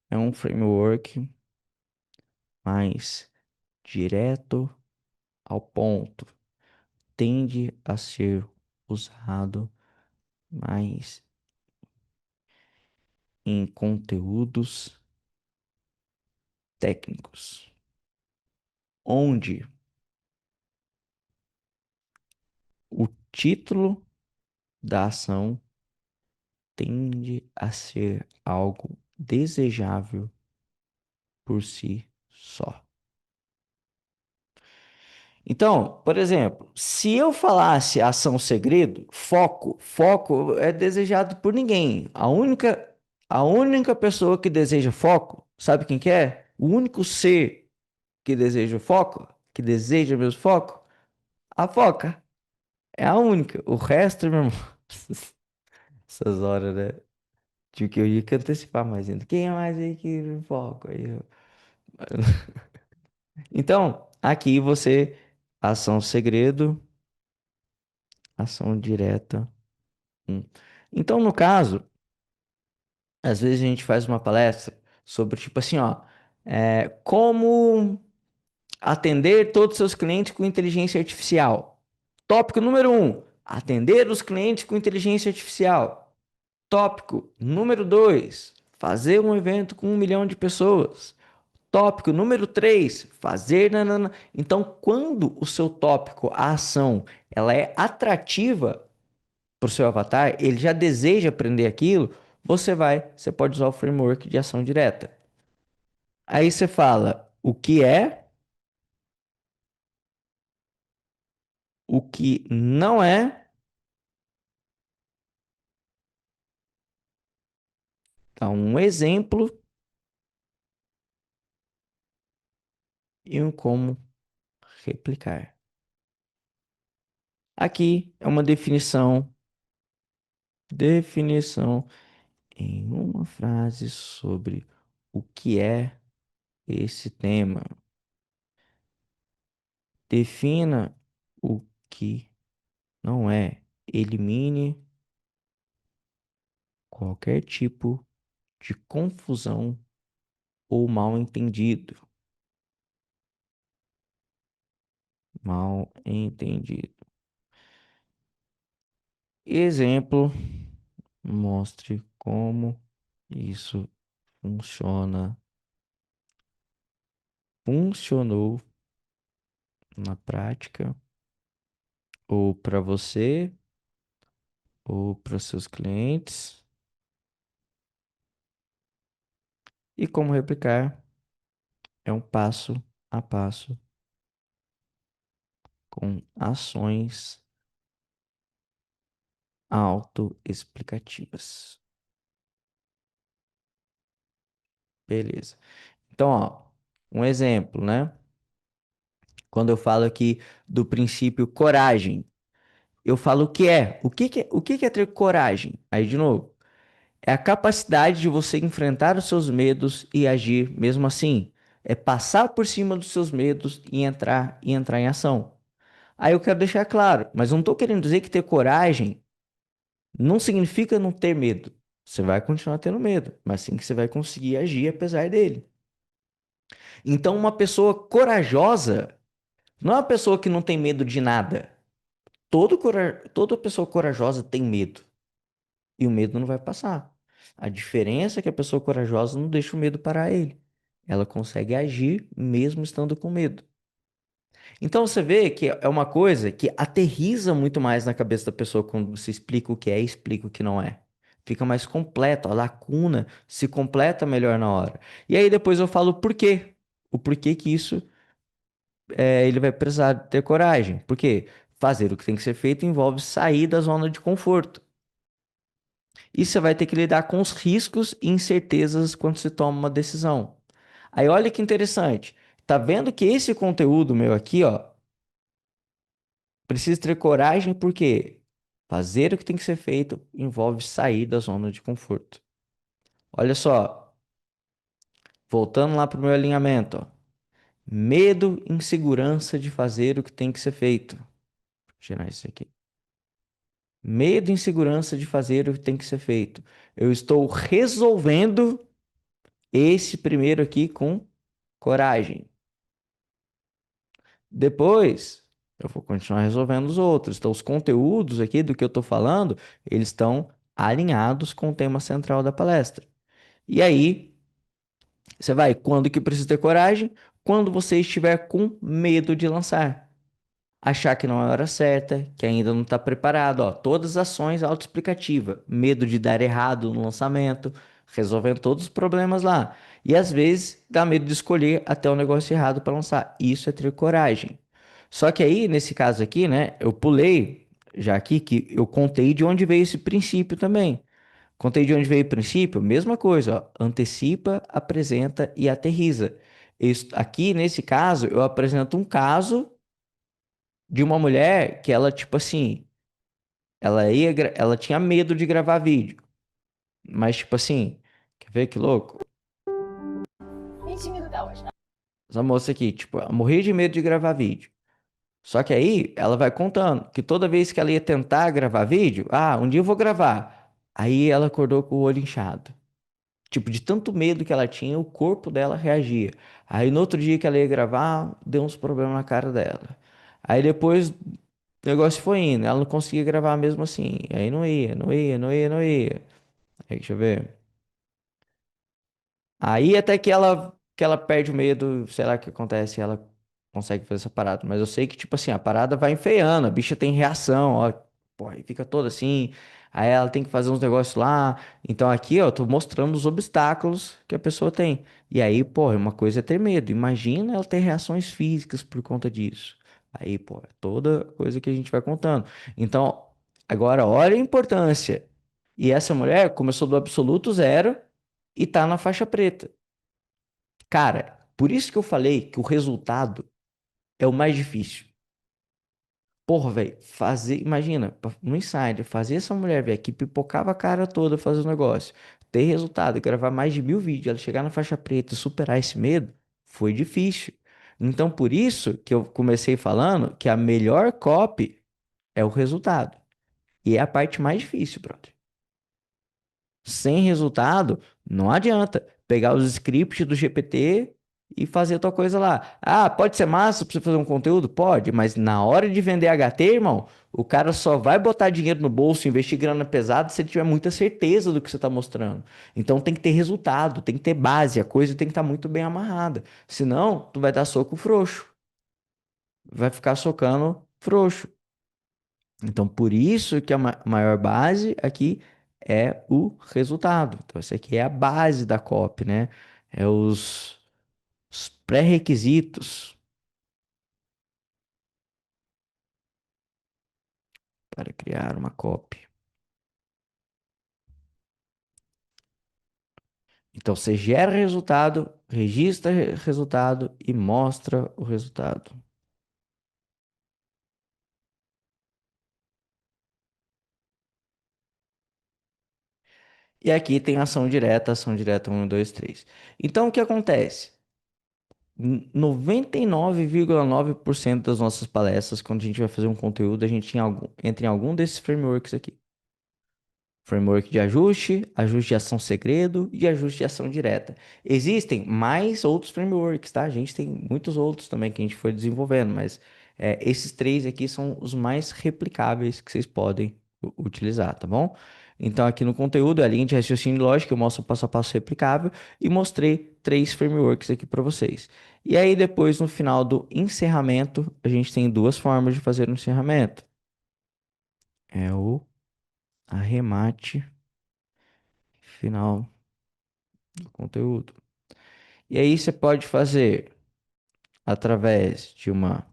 é um framework mais direto ao ponto. Tende a ser usado mais em conteúdos técnicos, onde o título da ação tende a ser algo desejável por si só. Então, por exemplo, se eu falasse ação segredo, foco é desejado por ninguém. A única pessoa que deseja foco, sabe quem que é? O único ser que deseja foco, que deseja mesmo foco, a foca. É a única. O resto, meu irmão, essas horas, né? Tive que eu ia que antecipar mais ainda. Quem é mais aí que foco? Aí Então, aqui você, ação segredo, ação direta. Então, no caso, às vezes a gente faz uma palestra sobre, tipo assim, ó, como atender todos os seus clientes com inteligência artificial. Tópico número um, atender os clientes com inteligência artificial. Tópico número 2, fazer um evento com 1 milhão de pessoas. Tópico número 3, fazer. Nanana. Então, quando o seu tópico, a ação, ela é atrativa para o seu avatar, ele já deseja aprender aquilo, você pode usar o framework de ação direta. Aí você fala o que é, o que não é, dá um exemplo e um como replicar. Aqui é uma definição em uma frase sobre o que é esse tema. Defina o que não é. Elimine qualquer tipo de confusão ou mal entendido. Mal entendido. Exemplo, mostre como isso funciona. Funcionou na prática, ou para você, ou para seus clientes, e como replicar é um passo a passo com ações autoexplicativas. Beleza. Então, ó, um exemplo, né? Quando eu falo aqui do princípio coragem, eu falo o que é. O que é ter coragem? Aí, de novo, é a capacidade de você enfrentar os seus medos e agir mesmo assim. É passar por cima dos seus medos e entrar em ação. Aí eu quero deixar claro, mas não estou querendo dizer que ter coragem não significa não ter medo. Você vai continuar tendo medo, mas sim que você vai conseguir agir apesar dele. Então, uma pessoa corajosa não é uma pessoa que não tem medo de nada. Toda pessoa corajosa tem medo. E o medo não vai passar. A diferença é que a pessoa corajosa não deixa o medo parar ele. Ela consegue agir mesmo estando com medo. Então você vê que é uma coisa que aterriza muito mais na cabeça da pessoa quando você explica o que é e explica o que não é. Fica mais completo, a lacuna se completa melhor na hora. E aí depois eu falo o porquê. O porquê que isso ele vai precisar ter coragem. Porque fazer o que tem que ser feito envolve sair da zona de conforto. E você vai ter que lidar com os riscos e incertezas quando você toma uma decisão. Aí olha que interessante. Tá vendo que esse conteúdo meu aqui, ó, precisa ter coragem porque fazer o que tem que ser feito envolve sair da zona de conforto. Olha só, voltando lá para o meu alinhamento, ó. Medo, insegurança de fazer o que tem que ser feito. Vou tirar isso aqui. Medo e insegurança de fazer o que tem que ser feito. Eu estou resolvendo esse primeiro aqui com coragem. Depois, eu vou continuar resolvendo os outros. Então, os conteúdos aqui do que eu estou falando, eles estão alinhados com o tema central da palestra. E aí, você vai, quando que precisa ter coragem? Quando você estiver com medo de lançar. Achar que não é a hora certa, que ainda não está preparado. Ó, todas as ações autoexplicativas. Medo de dar errado no lançamento, resolvendo todos os problemas lá. E às vezes dá medo de escolher até o negócio errado para lançar. Isso é ter coragem. Só que aí, nesse caso aqui, né, eu pulei já aqui que eu contei de onde veio esse princípio também. Contei de onde veio o princípio, mesma coisa, ó, antecipa, apresenta e aterriza. Aqui, nesse caso, eu apresento um caso de uma mulher que ela, tipo assim, ela tinha medo de gravar vídeo. Mas, tipo assim, quer ver que louco? Essa moça aqui, tipo, ela morria de medo de gravar vídeo. Só que aí ela vai contando que toda vez que ela ia tentar gravar vídeo, um dia eu vou gravar. Aí ela acordou com o olho inchado. Tipo, de tanto medo que ela tinha, o corpo dela reagia. Aí no outro dia que ela ia gravar, deu uns problemas na cara dela. Aí depois o negócio foi indo, ela não conseguia gravar mesmo assim. Aí não ia, não ia, não ia, não ia. Aí, deixa eu ver. Aí até que ela perde o medo, sei lá o que acontece, ela consegue fazer essa parada. Mas eu sei que, tipo assim, a parada vai enfeiando, a bicha tem reação, ó, porra, e fica toda assim. Aí ela tem que fazer uns negócios lá. Então aqui, ó, eu tô mostrando os obstáculos que a pessoa tem. E aí, porra, uma coisa é ter medo. Imagina ela ter reações físicas por conta disso. Aí, pô, é toda coisa que a gente vai contando. Então, agora, olha a importância. E essa mulher começou do absoluto zero e tá na faixa preta. Cara, por isso que eu falei que o resultado é o mais difícil. Porra, velho, imagina, no Insider, fazer essa mulher, velho, que pipocava a cara toda fazer o negócio, ter resultado, gravar mais de 1.000 vídeos, ela chegar na faixa preta e superar esse medo, foi difícil. Então, por isso que eu comecei falando que a melhor copy é o resultado. E é a parte mais difícil, brother. Sem resultado, não adianta pegar os scripts do GPT e fazer tua coisa lá. Ah, pode ser massa pra você fazer um conteúdo? Pode, mas na hora de vender HT, irmão, o cara só vai botar dinheiro no bolso, investir grana pesada se ele tiver muita certeza do que você está mostrando. Então tem que ter resultado, tem que ter base, a coisa tem que estar muito bem amarrada. Senão, tu vai dar soco frouxo, vai ficar socando frouxo. Então, por isso que a maior base aqui é o resultado. Então, essa aqui é a base da copy, né? É os pré-requisitos para criar uma copy. Então, você gera resultado, registra resultado e mostra o resultado. E aqui tem ação direta um, 2, 3. Então, o que acontece? 99,9% das nossas palestras, quando a gente vai fazer um conteúdo, a gente entra em algum desses frameworks aqui. Framework de ajuste, ajuste de ação segredo e ajuste de ação direta. Existem mais outros frameworks, tá? A gente tem muitos outros também que a gente foi desenvolvendo, mas esses três aqui são os mais replicáveis que vocês podem utilizar, tá bom? Então, aqui no conteúdo, a linha de raciocínio lógico, eu mostro o passo a passo replicável e mostrei três frameworks aqui para vocês. E aí, depois, no final do encerramento, a gente tem duas formas de fazer o encerramento. É o arremate final do conteúdo. E aí você pode fazer através de uma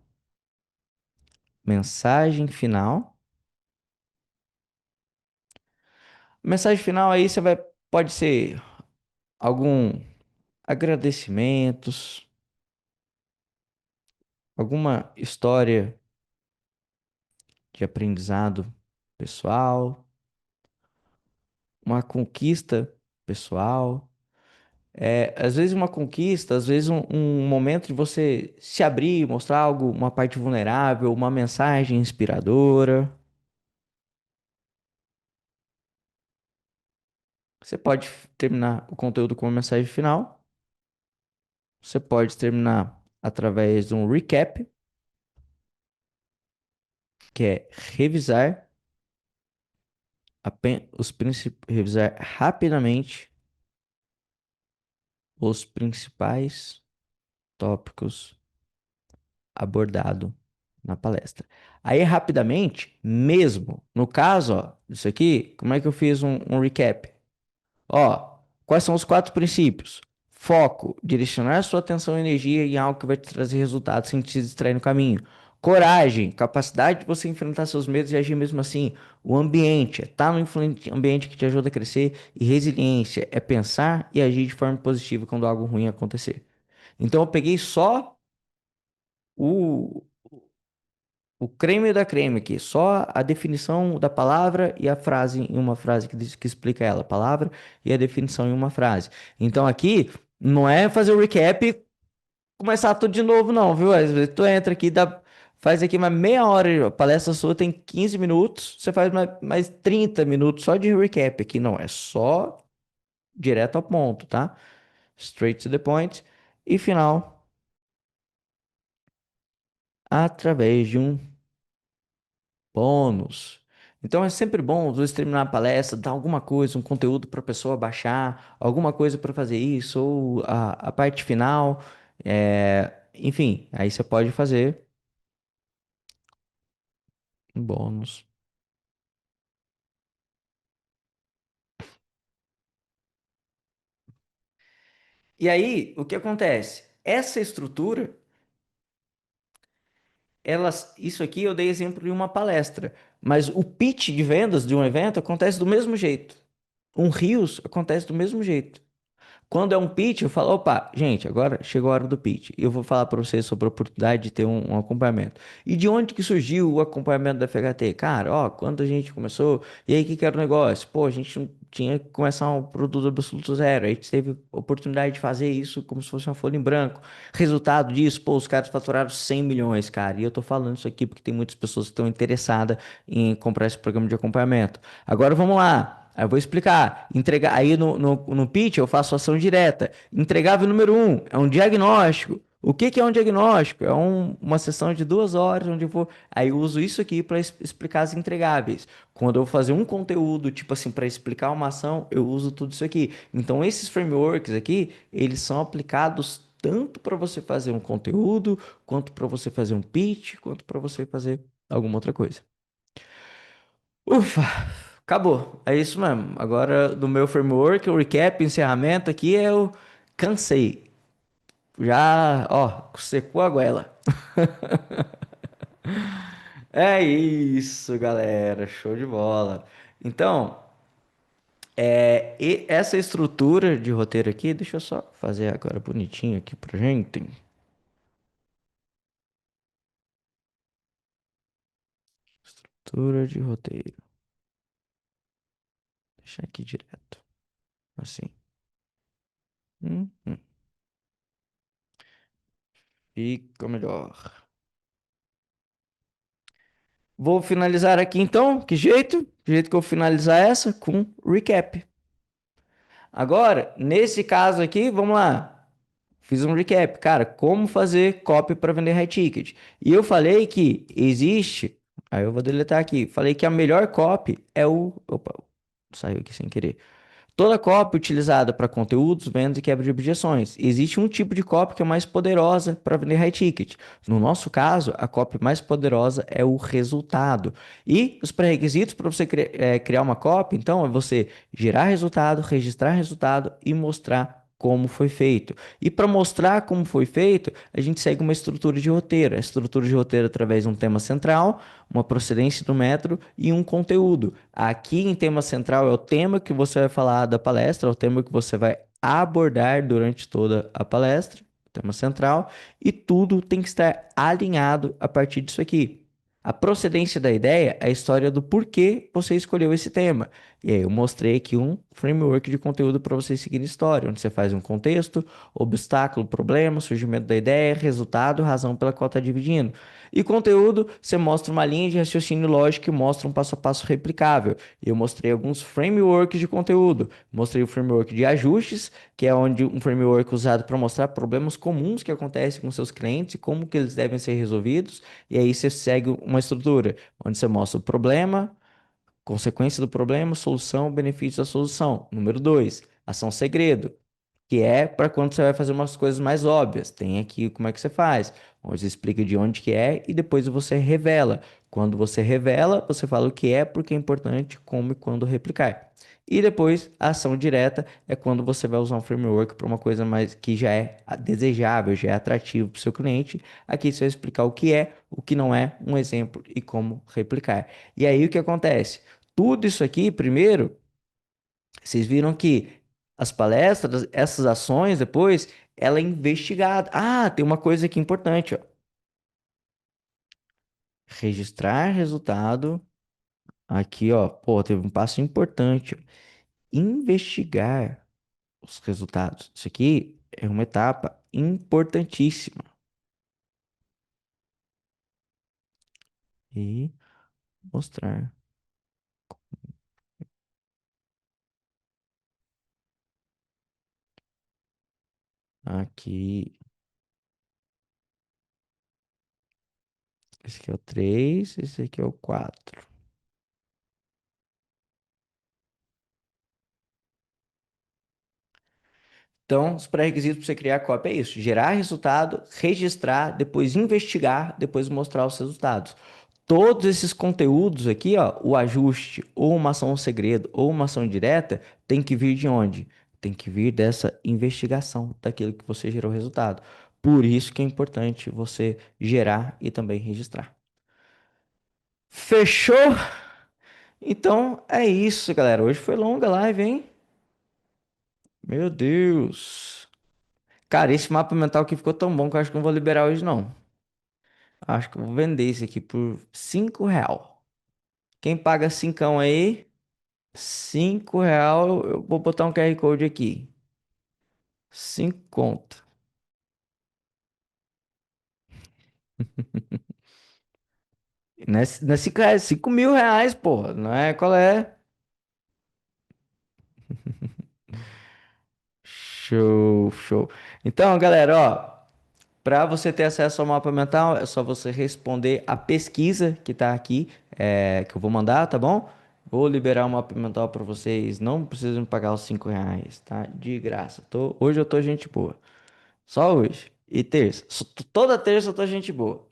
mensagem final. Mensagem final aí pode ser algum agradecimentos, alguma história de aprendizado pessoal, uma conquista pessoal. Às vezes uma conquista, às vezes um momento de você se abrir, mostrar algo, uma parte vulnerável, uma mensagem inspiradora. Você pode terminar o conteúdo com uma mensagem final. Você pode terminar através de um recap, que é revisar revisar rapidamente os principais tópicos abordados na palestra. Aí, rapidamente, mesmo no caso, ó, disso aqui, como é que eu fiz um recap? Ó, quais são os quatro princípios? Foco, direcionar sua atenção e energia em algo que vai te trazer resultados sem te distrair no caminho. Coragem, capacidade de você enfrentar seus medos e agir mesmo assim. O ambiente, é estar no ambiente que te ajuda a crescer. E resiliência, é pensar e agir de forma positiva quando algo ruim acontecer. Então eu peguei só o, o creme da creme aqui, só a definição da palavra e a frase em uma frase que explica ela, a palavra e a definição em uma frase. Então aqui não é fazer o recap e começar tudo de novo, não, viu? Às vezes tu entra aqui, faz aqui uma meia hora, a palestra sua tem 15 minutos, você faz mais 30 minutos só de recap aqui, não, é só direto ao ponto, tá? Straight to the point. E final, através de um bônus. Então é sempre bom, às vezes, terminar a palestra, dar alguma coisa, um conteúdo para a pessoa baixar, alguma coisa para fazer isso, ou a parte final. Enfim, aí você pode fazer um bônus. E aí, o que acontece? Essa estrutura, isso aqui eu dei exemplo de uma palestra, mas o pitch de vendas de um evento acontece do mesmo jeito. Um Rios acontece do mesmo jeito. Quando é um pitch, eu falo, opa, gente, agora chegou a hora do pitch. Eu vou falar para vocês sobre a oportunidade de ter um acompanhamento. E de onde que surgiu o acompanhamento da FHT? Cara, ó, quando a gente começou, e aí o que que era o negócio? Pô, a gente não tinha que começar um produto absoluto zero. Aí a gente teve a oportunidade de fazer isso como se fosse uma folha em branco. Resultado disso, pô, os caras faturaram 100 milhões, cara. E eu tô falando isso aqui porque tem muitas pessoas que estão interessadas em comprar esse programa de acompanhamento. Agora vamos lá. Aí eu vou explicar. Entregar, aí no pitch eu faço ação direta. Entregável número um é um diagnóstico. O que que é um diagnóstico? É uma sessão de 2 horas onde eu vou. Aí eu uso isso aqui para explicar as entregáveis. Quando eu vou fazer um conteúdo, tipo assim, para explicar uma ação, eu uso tudo isso aqui. Então, esses frameworks aqui, eles são aplicados tanto para você fazer um conteúdo, quanto para você fazer um pitch, quanto para você fazer alguma outra coisa. Ufa, acabou. É isso mesmo. Agora, do meu framework, o recap, encerramento aqui, eu cansei. Já, ó, secou a goela. É isso, galera. Show de bola. Então, e essa estrutura de roteiro aqui, deixa eu só fazer agora bonitinho aqui pra gente. Estrutura de roteiro. Deixa aqui direto. Assim. Hum. Fica melhor. Vou finalizar aqui então. Que jeito? Que jeito que eu vou finalizar essa? Com recap. Agora, nesse caso aqui, vamos lá. Fiz um recap. Cara, como fazer copy para vender high ticket? E eu falei que existe. Aí eu vou deletar aqui. Falei que a melhor copy é o. Opa, saiu aqui sem querer. Toda copy utilizada para conteúdos, vendas e quebra de objeções. Existe um tipo de copy que é mais poderosa para vender high ticket. No nosso caso, a copy mais poderosa é o resultado. E os pré-requisitos para você criar uma copy, então, é você gerar resultado, registrar resultado e mostrar como foi feito. E para mostrar como foi feito, a gente segue uma estrutura de roteiro. A estrutura de roteiro através de um tema central, uma procedência do método e um conteúdo. Aqui em tema central é o tema que você vai falar da palestra, é o tema que você vai abordar durante toda a palestra, tema central, e tudo tem que estar alinhado a partir disso aqui. A procedência da ideia é a história do porquê você escolheu esse tema. E aí eu mostrei aqui um framework de conteúdo para você seguir a história, onde você faz um contexto, obstáculo, problema, surgimento da ideia, resultado, razão pela qual está dividindo. E conteúdo, você mostra uma linha de raciocínio lógico e mostra um passo a passo replicável. Eu mostrei alguns frameworks de conteúdo. Mostrei o framework de ajustes, que é onde um framework usado para mostrar problemas comuns que acontecem com seus clientes e como que eles devem ser resolvidos. E aí você segue uma estrutura, onde você mostra o problema, consequência do problema, solução, benefício da solução. Número 2, ação segredo, que é para quando você vai fazer umas coisas mais óbvias. Tem aqui como é que você faz, onde você explica de onde que é e depois você revela. Quando você revela, você fala o que é, porque é importante, como e quando replicar. E depois, a ação direta é quando você vai usar um framework para uma coisa mais que já é desejável, já é atrativo para o seu cliente. Aqui você vai explicar o que é, o que não é, um exemplo e como replicar. E aí o que acontece? Tudo isso aqui, primeiro, vocês viram que as palestras, essas ações depois, ela é investigada. Ah, tem uma coisa aqui importante, ó. Registrar resultado. Aqui, ó, pô, teve um passo importante, ó. Investigar os resultados. Isso aqui é uma etapa importantíssima. E mostrar aqui. Esse aqui é o 3, esse aqui é o 4. Então, os pré-requisitos para você criar a cópia é isso: gerar resultado, registrar, depois investigar, depois mostrar os resultados. Todos esses conteúdos aqui, ó, o ajuste, ou uma ação segredo, ou uma ação direta, tem que vir de onde? Tem que vir dessa investigação daquilo que você gerou resultado. Por isso que é importante você gerar e também registrar. Fechou? Então é isso, galera. Hoje foi longa a live, hein? Meu Deus. Cara, esse mapa mental aqui ficou tão bom que eu acho que não vou liberar hoje, não. Acho que eu vou vender esse aqui por R$ 5. Quem paga cincão aí, R$ 5, eu vou botar um QR Code aqui. 5 conto. Não é 5 reais, 5.000 reais, porra. Não é? Qual é? Show, show. Então, galera, ó. Para você ter acesso ao mapa mental, é só você responder a pesquisa que está aqui, que eu vou mandar, tá bom? Vou liberar o mapa mental para vocês. Não precisam pagar os R$ 5, tá? De graça. Hoje eu tô gente boa. Só hoje. E terça. Toda terça eu tô gente boa.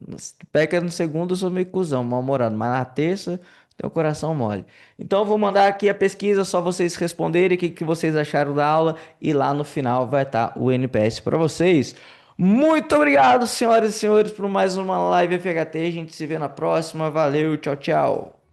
Pega no segundo, eu sou meio cuzão, mal-humorado. Mas na terça, tem o coração mole. Então eu vou mandar aqui a pesquisa, só vocês responderem o que, que vocês acharam da aula. E lá no final vai estar o NPS para vocês. Muito obrigado, senhoras e senhores, por mais uma live FHT. A gente se vê na próxima. Valeu, tchau, tchau.